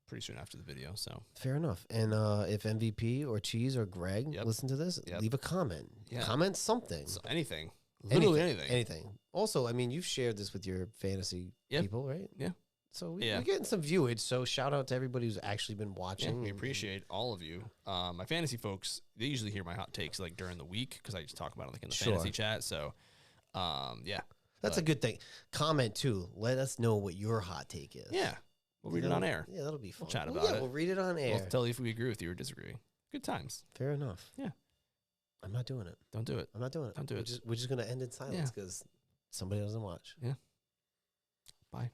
pretty soon after the video. So fair enough. And if MVP or Cheese or Greg listen to this, leave a comment. Yeah. Comment something. So anything. Literally anything. Also, I mean, you've shared this with your fantasy people, right? Yeah. So we're getting some viewage. So shout out to everybody who's actually been watching. Yeah, we appreciate all of you. My fantasy folks, they usually hear my hot takes like during the week because I just talk about it like in the fantasy chat. So, that's a good thing. Comment too. Let us know what your hot take is. Yeah, we'll read it on air. Yeah, that'll be fun. We'll chat about it. We'll read it on air. We'll tell you if we agree with you or disagree. Good times. Fair enough. Yeah. I'm not doing it. Don't do it. I'm not doing it. Don't do it. We're just gonna end in silence because somebody doesn't watch. Bye.